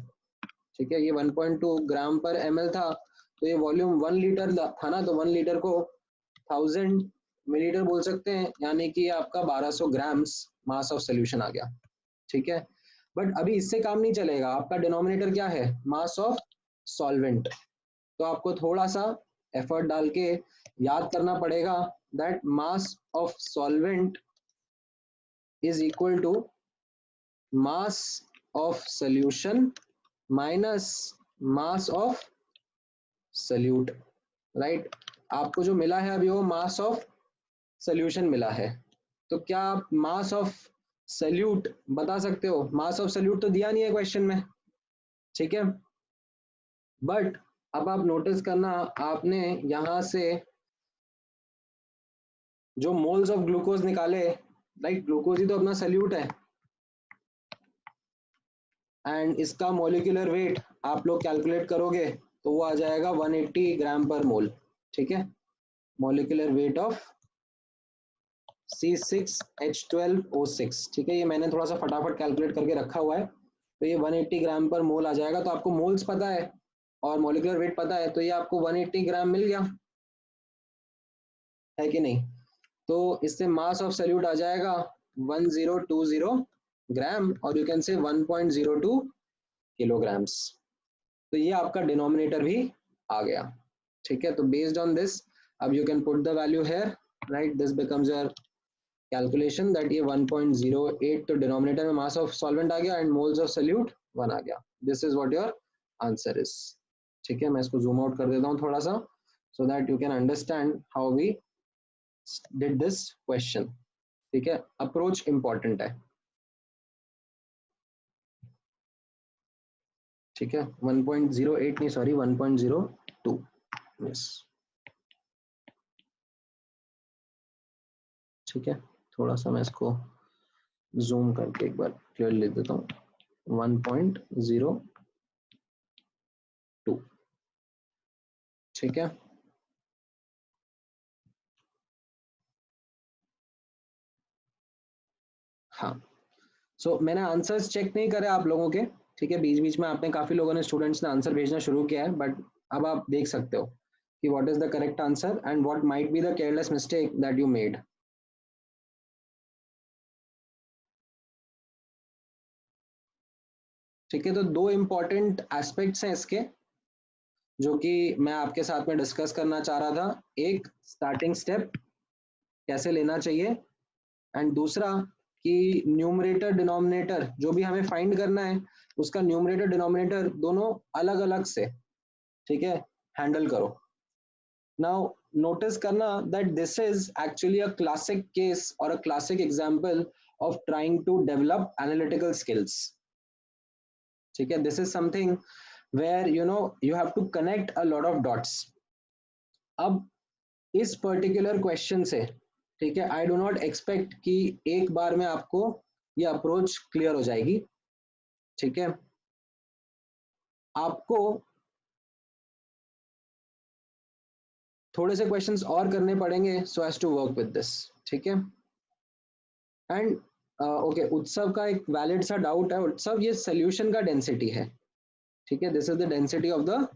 ठीक है, ये 1.2 ग्राम पर ml था, तो ये वॉल्यूम 1 लीटर था ना, तो 1 लीटर को 1000 मिलीलीटर बोल सकते हैं, यानी कि आपका 1200 ग्राम्स मास ऑफ सोल्यूशन आ गया। ठीक है, बट अभी इससे काम नहीं चलेगा, आपका डिनोमिनेटर क्या है, मास ऑफ सॉल्वेंट। तो आपको थोड़ा सा एफर्ट डाल के याद करना पड़ेगा that mass of solvent is equal to mass of solution minus mass of solute. Right, आपको जो मिला है अभी वो मास ऑफ सोल्यूशन मिला है, तो क्या आप मास ऑफ सल्यूट बता सकते हो, मास ऑफ सल्यूट तो दिया नहीं है क्वेश्चन में। ठीक है, बट अब आप नोटिस करना, आपने यहां से जो मोल्स ऑफ ग्लूकोज निकाले, राइट, ग्लूकोज ही तो अपना सल्यूट है, एंड इसका मॉलिक्यूलर वेट आप लोग कैलकुलेट करोगे तो वो आ जाएगा 180 ग्राम पर मोल। ठीक है, मॉलिक्यूलर वेट ऑफ C6H12O6। ठीक है, ये मैंने थोड़ा सा फटाफट कैलकुलेट करके रखा हुआ है, तो ये 180 ग्राम पर मोल आ जाएगा। तो आपको मोल्स पता है और मॉलिक्यूलर वेट पता है, तो ये आपको 180 ग्राम मिल गया है कि नहीं। तो इससे मास ऑफ सल्यूट आ जाएगा 1020 ग्राम, और यू कैन से 1.02 किलोग्राम्स। तो ये आपका डिनोमिनेटर भी आ गया। ठीक है, तो बेस्ड ऑन दिस अब you can put the value here, right, this becomes your calculation that ये 1.08, तो डिनोमिनेटर में मास ऑफ सॉल्वेंट आ गया एंड मोल्स ऑफ सल्यूट 1 आ गया। This is what your answer is. ठीक है, मैं इसको जूम आउट कर देता हूँ थोड़ा सा, so that you can understand how we did this question. ठीक है, अप्रोच इंपॉर्टेंट है। ठीक है, 1.08 नहीं, सॉरी 1.02। यस, ठीक है, थोड़ा सा मैं इसको जूम करके एक बार क्लियर लिख देता हूँ, 1.02। ठीक है, हाँ, मैंने आंसर्स चेक नहीं करे आप लोगों के। ठीक है, बीच बीच में आपने काफी लोगों ने, स्टूडेंट्स ने आंसर भेजना शुरू किया है, बट अब आप देख सकते हो कि what is the correct answer and what might be the careless mistake that you made. ठीक है, तो दो इंपॉर्टेंट एस्पेक्ट्स हैं इसके, जो कि मैं आपके साथ में डिस्कस करना चाह रहा था। एक, स्टार्टिंग स्टेप कैसे लेना चाहिए, एंड दूसरा कि न्यूमरेटर डिनोमिनेटर जो भी हमें फाइंड करना है, उसका न्यूमरेटर डिनोमिनेटर दोनों अलग अलग से, ठीक है, हैंडल करो। नाउ नोटिस करना that this is actually a classic case और a classic example of trying to develop analytical skills. ठीक है, this is something where you have to connect a lot of dots. अब इस particular question से, ठीक है, I do not expect कि एक बार में आपको ये अप्रोच क्लियर हो जाएगी। ठीक है, आपको थोड़े से क्वेश्चंस और करने पड़ेंगे so as to work with this. ठीक है, एंड ओके, उत्सव का एक वैलिड सा डाउट है। उत्सव, ये सोल्यूशन का डेंसिटी है। ठीक है, this is the density of the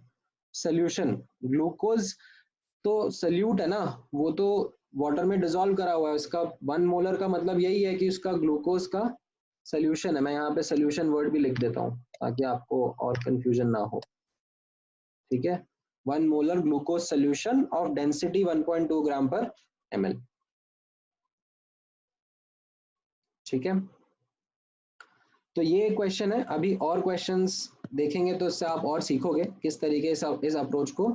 solution. Glucose तो सल्यूट है ना, वो तो वाटर में डिजोल्व करा हुआ है, उसका 1 मोलर का मतलब यही है कि उसका ग्लूकोज का सोल्यूशन है। मैं यहाँ पे सोल्यूशन वर्ड भी लिख देता हूँ ताकि आपको और कंफ्यूजन ना हो। ठीक है, 1 molar glucose solution of density 1.2 ग्राम पर ml। ठीक है, तो ये क्वेश्चन है। अभी और क्वेश्चंस देखेंगे तो इससे आप और सीखोगे किस तरीके से इस अप्रोच को,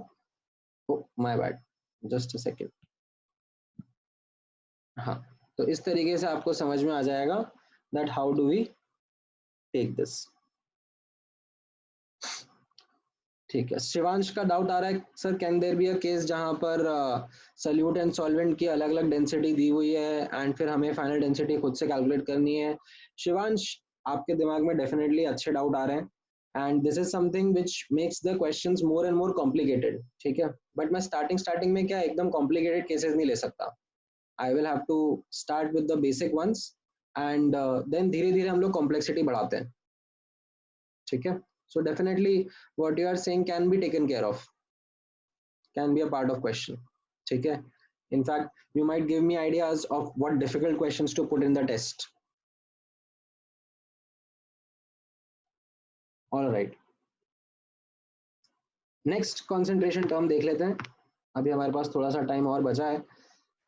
my bad, just a second. हाँ, तो इस तरीके से आपको समझ में आ जाएगा that how do we take this. ठीक है, शिवांश का डाउट आ रहा है sir, can there be a case जहां पर सल्यूट एंड सॉल्वेंट की अलग अलग डेंसिटी दी हुई है एंड फिर हमें फाइनल डेंसिटी खुद से कैलकुलेट करनी है? शिवांश, आपके दिमाग में डेफिनेटली अच्छे डाउट आ रहे हैं and this is something which makes the questions more and more complicated, ठीक है? बट मैं स्टार्टिंग स्टार्टिंग में क्या एकदम कॉम्प्लिकेटेड केसेस नहीं ले सकता। I will have to start with the basic ones and then धीरे धीरे हम लोग कॉम्प्लेक्सिटी बढ़ाते हैं, ठीक है? So definitely what you are saying can be taken care of, can be a part of question, ठीक है? In fact, you might give me ideas of what difficult questions to put in the test. All right. Next concentration term देख लेते हैं। अभी हमारे पास थोड़ा सा time और बचा है,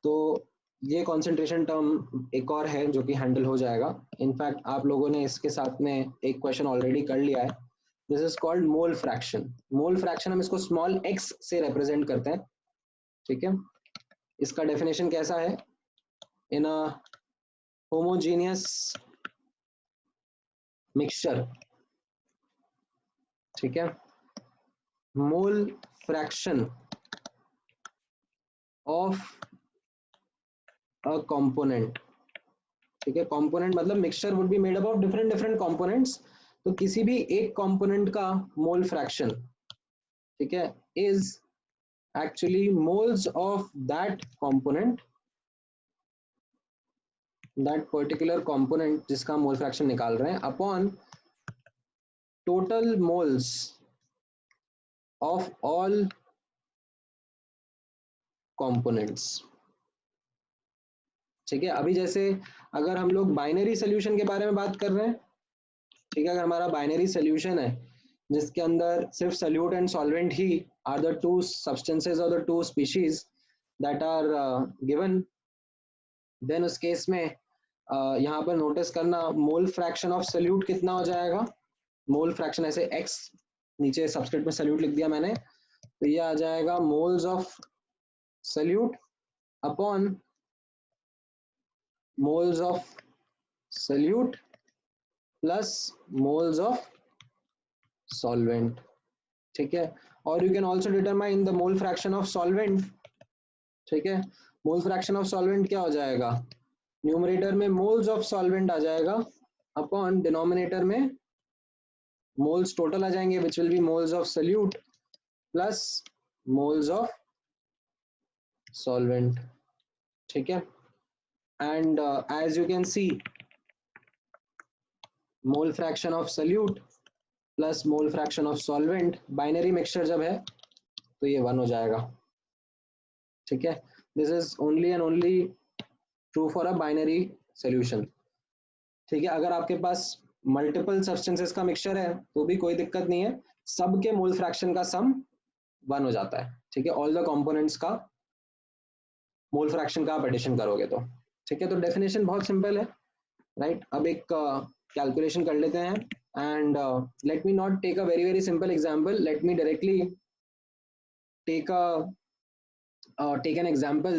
तो ये concentration term एक और है जो कि हैंडल हो जाएगा। इनफैक्ट आप लोगों ने इसके साथ में एक क्वेश्चन ऑलरेडी कर लिया है। This is called mole fraction. Mole fraction हम इसको स्मॉल x से रिप्रेजेंट करते हैं, ठीक है? इसका डेफिनेशन कैसा है? इन अ होमोजीनियस मिक्सचर, ठीक है, मोल फ्रैक्शन ऑफ अ कंपोनेंट, ठीक है? कंपोनेंट मतलब mixture would be made up of different different components, तो किसी भी एक कंपोनेंट का मोल फ्रैक्शन, ठीक है, is actually moles of that component, that particular component जिसका मोल फ्रैक्शन निकाल रहे हैं, upon total moles of all components, ठीक है? अभी जैसे अगर हम लोग बाइनरी सोल्यूशन के बारे में बात कर रहे हैं, ठीक है, अगर हमारा बाइनरी सोल्यूशन है जिसके अंदर सिर्फ सोल्यूट एंड सॉल्वेंट ही आर द टू सब्सटेंसेस और the two species that are given, then उस केस में यहाँ पर नोटिस करना मोल फ्रैक्शन ऑफ सोल्यूट कितना हो जाएगा। मोल फ्रैक्शन ऐसे x, नीचे सबस्क्रिप्ट में सोल्यूट लिख दिया मैंने, तो ये आ जाएगा moles of solute upon moles of solute plus moles of solvent, ठीक है? और you can also determine the mole fraction of solvent, ठीक है? मोल फ्रैक्शन ऑफ सॉल्वेंट क्या हो जाएगा? न्यूमरेटर में मोल्स ऑफ सॉल्वेंट आ जाएगा अपॉन डिनोमिनेटर में मोल्स टोटल आ जाएंगे which will be moles of solute plus moles of solvent, ठीक है? And as you can see mole fraction of solute plus mole fraction of solvent binary mixture जब है तो ये 1 हो जाएगा, ठीक है? This is only and only true for a binary solution, ठीक है? अगर आपके पास मल्टीपल सब्सटेंसेस का मिक्सचर है तो भी कोई दिक्कत नहीं है, सबके मोल फ्रैक्शन का सम 1 हो जाता है, ठीक है? ऑल द कंपोनेंट्स का मोल फ्रैक्शन का आप एडिशन करोगे तो, ठीक है? तो डेफिनेशन बहुत सिंपल है, राइट? अब एक कैलकुलेशन कर लेते हैं and let me not take a very very simple example, let me directly take take an example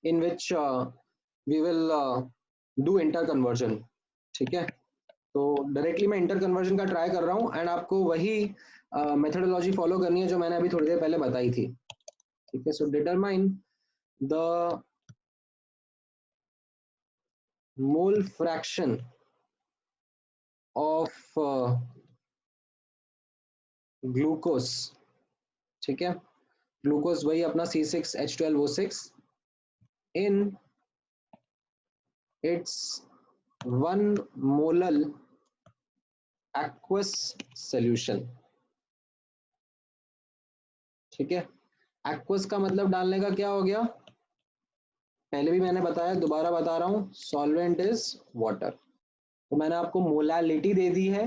in which we will do interconversion, ठीक है? तो डायरेक्टली मैं इंटर कन्वर्जन का ट्राई कर रहा हूँ एंड आपको वही मेथोडोलॉजी फॉलो करनी है जो मैंने अभी थोड़ी देर पहले बताई थी, ठीक है? So determine the mole fraction of glucose, ठीक है? ग्लूकोज वही अपना C6H12O6 in its 1 molar aqueous solution, ठीक है? एक्वस का मतलब डालने का क्या हो गया? पहले भी मैंने बताया, दोबारा बता रहा हूँ, सॉल्वेंट इज वाटर। तो मैंने आपको मोलालिटी दे दी है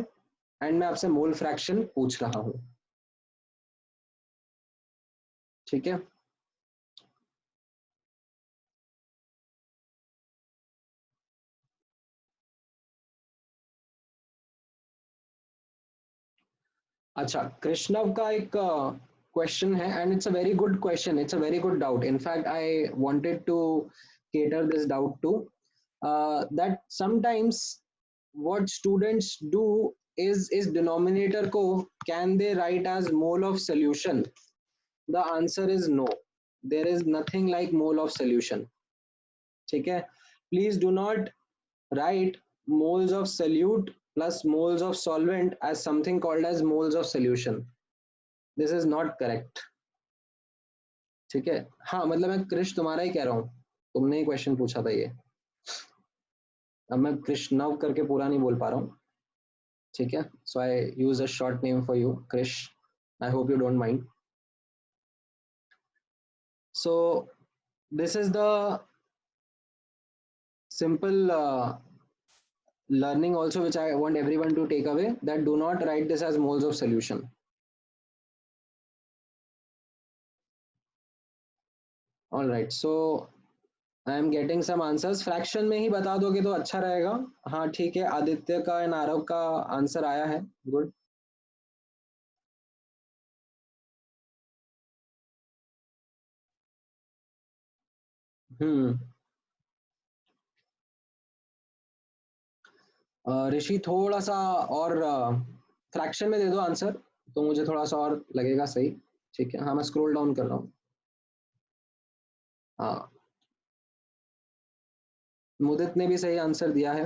एंड मैं आपसे मोल फ्रैक्शन पूछ रहा हूँ, ठीक है? अच्छा, कृष्णव का एक क्वेश्चन है and it's a very good question, it's a very good doubt, in fact I wanted to cater this doubt to that sometimes what students do इस डिनोमिनेटर को can they write as mole of solution? The answer is no, there is nothing like mole of solution. ठीक है, please do not write moles of solute plus moles of solvent as something called as moles of solution. This is not correct. ठीक है, हाँ मतलब मैं कृष तुम्हारा ही कह रहा हूँ, तुमने ही क्वेश्चन पूछा था ये. अब मैं कृष्णव करके पूरा नहीं बोल पा रहा हूँ. ठीक है, so I use a short name for you, Krish. I hope you don't mind. So this is the simple learning also which I want everyone to take away, that do not write this as moles of solution. All right, so I am getting some answers. Fraction में ही बता दोगे तो अच्छा रहेगा. हाँ ठीक है, आदित्य का एंड आरव का आंसर आया है. गुड. ऋषि थोड़ा सा और फ्रैक्शन में दे दो आंसर, तो मुझे थोड़ा सा और लगेगा सही. ठीक है, हाँ मैं स्क्रॉल डाउन कर रहा हूँ. हाँ, मुदित ने भी सही आंसर दिया है,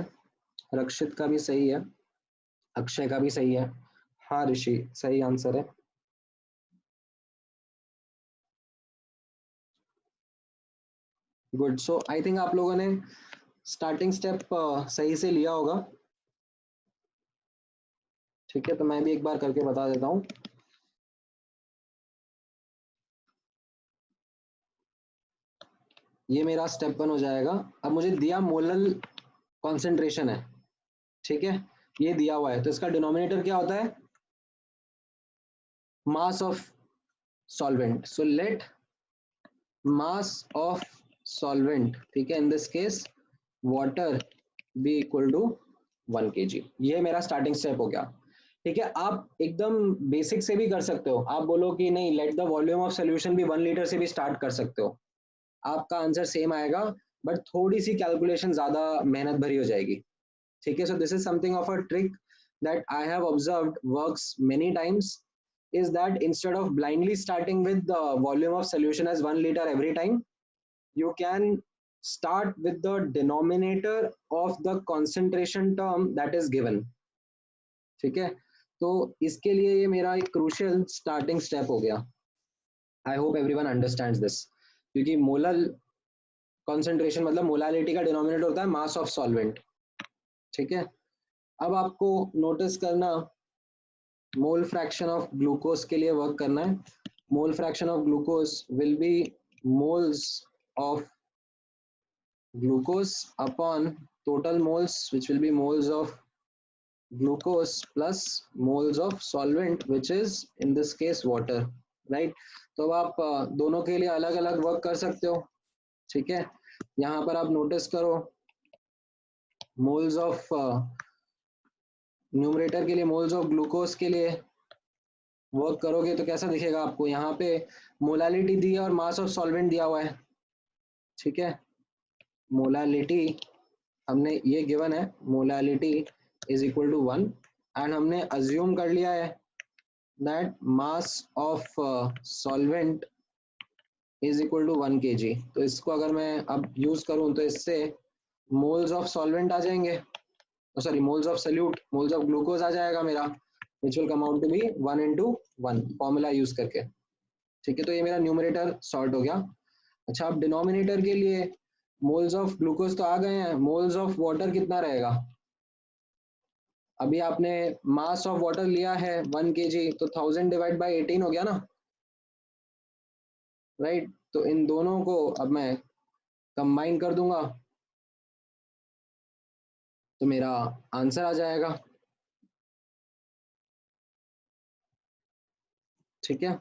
रक्षित का भी सही है, अक्षय का भी सही है. हाँ ऋषि, सही आंसर है. गुड. सो आई थिंक आप लोगों ने स्टार्टिंग स्टेप सही से लिया होगा. ठीक है, तो मैं भी एक बार करके बता देता हूँ. ये मेरा स्टेप 1 हो जाएगा. अब मुझे दिया मोलल कॉन्सेंट्रेशन है. ठीक है, ये दिया हुआ है, तो इसका डिनोमिनेटर क्या होता है? Mass of solvent. So let mass of solvent, ठीक है, in this case water be equal to 1 kg. ये मेरा स्टार्टिंग स्टेप हो गया. ठीक है, आप एकदम बेसिक से भी कर सकते हो. आप बोलो कि नहीं, late the volume of solution भी 1 लीटर से भी स्टार्ट कर सकते हो, आपका आंसर सेम आएगा, बट थोड़ी सी कैलकुलेशन ज्यादा मेहनत भरी हो जाएगी. ठीक है, so this is something of a trick that I have observed works many times, is that instead of blindly starting with the volume of solution as 1 liter every time, you can start with the denominator of the concentration term that is given. ठीक है, तो इसके लिए ये मेरा एक crucial starting step हो गया. I hope everyone understands this, क्योंकि मोलल कॉन्सेंट्रेशन मतलब मोलालिटी का डिनोमिनेटर होता है मास ऑफ सॉल्वेंट. ठीक है, अब आपको नोटिस करना, मोल फ्रैक्शन ऑफ ग्लूकोज के लिए वर्क करना है. मोल fraction of glucose will be moles of glucose upon total moles, which will be moles of glucose plus moles of solvent, which is in this case water. Right, तो अब आप दोनों के लिए अलग अलग वर्क कर सकते हो. ठीक है, यहाँ पर आप नोटिस करो, मोल्स ऑफ न्यूमरेटर के लिए मोल्स ऑफ ग्लूकोज के लिए वर्क करोगे तो कैसा दिखेगा आपको? यहाँ पे मोलालिटी दी है और मास ऑफ सॉल्वेंट दिया हुआ है. ठीक है, मोलालिटी हमने ये गिवन है, molality is equal to 1, and हमने अज्यूम कर लिया है that mass of solvent is equal to 1 kg. तो इसको अगर मैं अब यूज करूं तो इससे मोल्स ऑफ सॉल्वेंट आ जाएंगे, sorry moles of solute, moles of glucose आ जाएगा मेरा, which will come out to be 1 into 1 formula use करके. ठीक है, तो ये मेरा न्यूमरेटर सॉर्ट हो गया. अच्छा, अब डिनोमिनेटर के लिए मोल्स ऑफ ग्लूकोज तो आ गए हैं, मोल्स ऑफ वाटर कितना रहेगा? अभी आपने मास ऑफ वाटर लिया है 1 kg, तो 1000 डिवाइड बाई 18 हो गया ना. राइट, तो इन दोनों को अब मैं कंबाइन कर दूंगा तो मेरा आंसर आ जाएगा. ठीक है,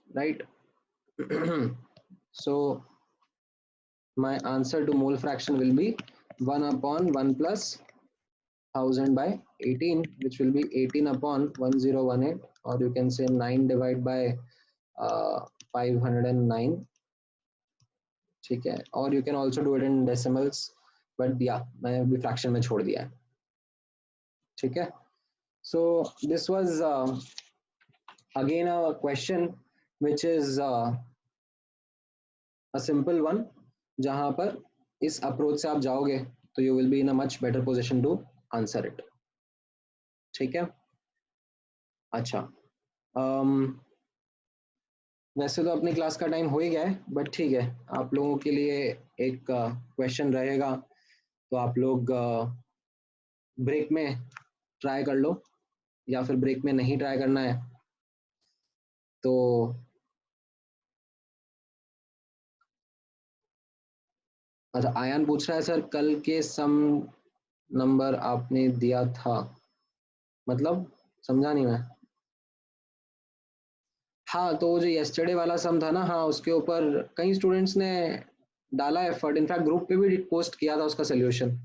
right. So my answer to mole fraction will be 1 upon 1 plus 1000 by 18, which will be 18 upon 1018, or you can say 9 divided by 509. ठीक है, or you can also do it in decimals. But या मैंने भी fraction में छोड़ दिया है, ठीक है। So this was again a question which is a simple one, जहां पर इस अप्रोच से आप जाओगे तो you will be in a much better position to answer it, ठीक है। अच्छा, वैसे तो अपनी क्लास का टाइम हो ही गया है, बट ठीक है, आप लोगों के लिए एक क्वेश्चन रहेगा, तो आप लोग ब्रेक में ट्राई कर लो, या फिर ब्रेक में नहीं ट्राई करना है तो अच्छा, आयान पूछ रहा है सर कल के सम नंबर आपने दिया था, मतलब समझा नहीं मैं। हाँ, तो वो जो यस्टरडे वाला सम था ना, हाँ उसके ऊपर कई स्टूडेंट्स ने डाला एफर्ट, इनफैक्ट ग्रुप पे भी पोस्ट किया था उसका सोल्यूशन।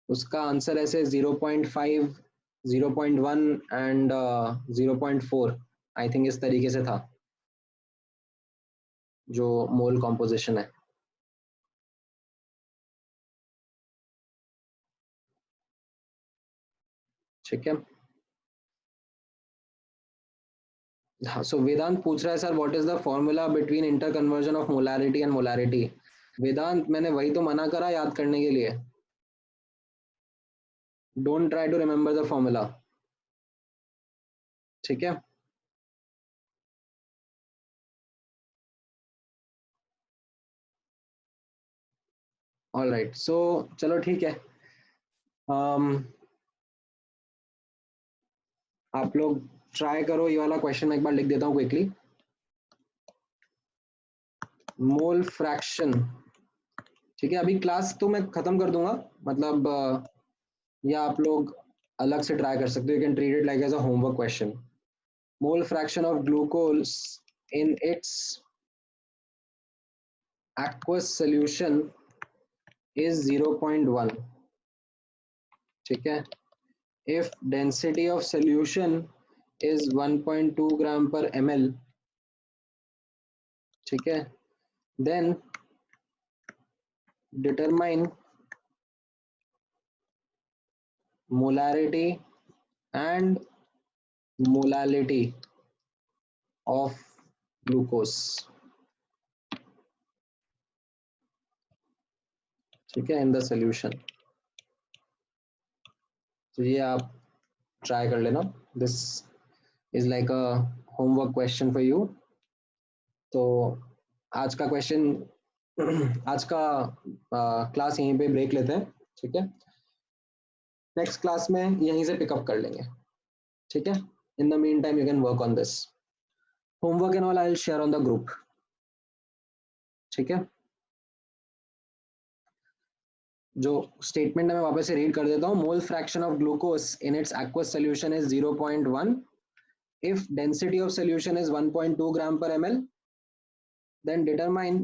उसका आंसर ऐसे 0.5, 0.1 एंड 0.4, आई थिंक इस तरीके से था जो मोल कॉम्पोजिशन है, ठीक है। हाँ, सो वेदांत पूछ रहा है sir what is the formula between inter conversion of molarity and molarity. Vedant मैंने वही तो मना करा याद करने के लिए, don't try to remember the formula, ठीक है। ऑल राइट, सो चलो ठीक है। um, आप लोग ट्राई करो ये वाला क्वेश्चन, मैं एक बार लिख देता हूँ क्विकली। मोल फ्रैक्शन, ठीक है, अभी क्लास तो मैं खत्म कर दूंगा, मतलब या आप लोग अलग से ट्राई कर सकते हो, you can treat it like as a homework question. Mole fraction of glucose in its aqueous solution is 0.1, ठीक है। if density of solution is 1.2 gram per ml, ठीक है, then determine molarity and molality of glucose, ठीक है, in the solution। तो ये आप try कर लेना, this is like a homework question for you. तो आज का क्वेश्चन आज का क्लास यहीं पे ब्रेक लेते हैं, ठीक है। नेक्स्ट क्लास में यहीं से पिकअप कर लेंगे, ठीक है। In the mean time you can work on this homework and all, I will share on the group, ठीक है। जो स्टेटमेंट है मैं वापस से रीड कर देता हूँ। मोल fraction of glucose in it's aqueous solution is 0.1, if density of solution is 1.2 gram per ml, then determine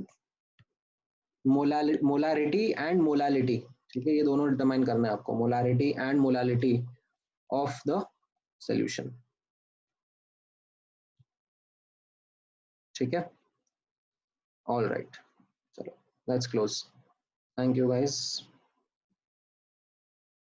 molarity and molality, ठीक है, ये दोनों डिटरमाइन करना है आपको, molarity and molality of the solution, ठीक है। ऑल राइट, चलो let's close, thank you guys.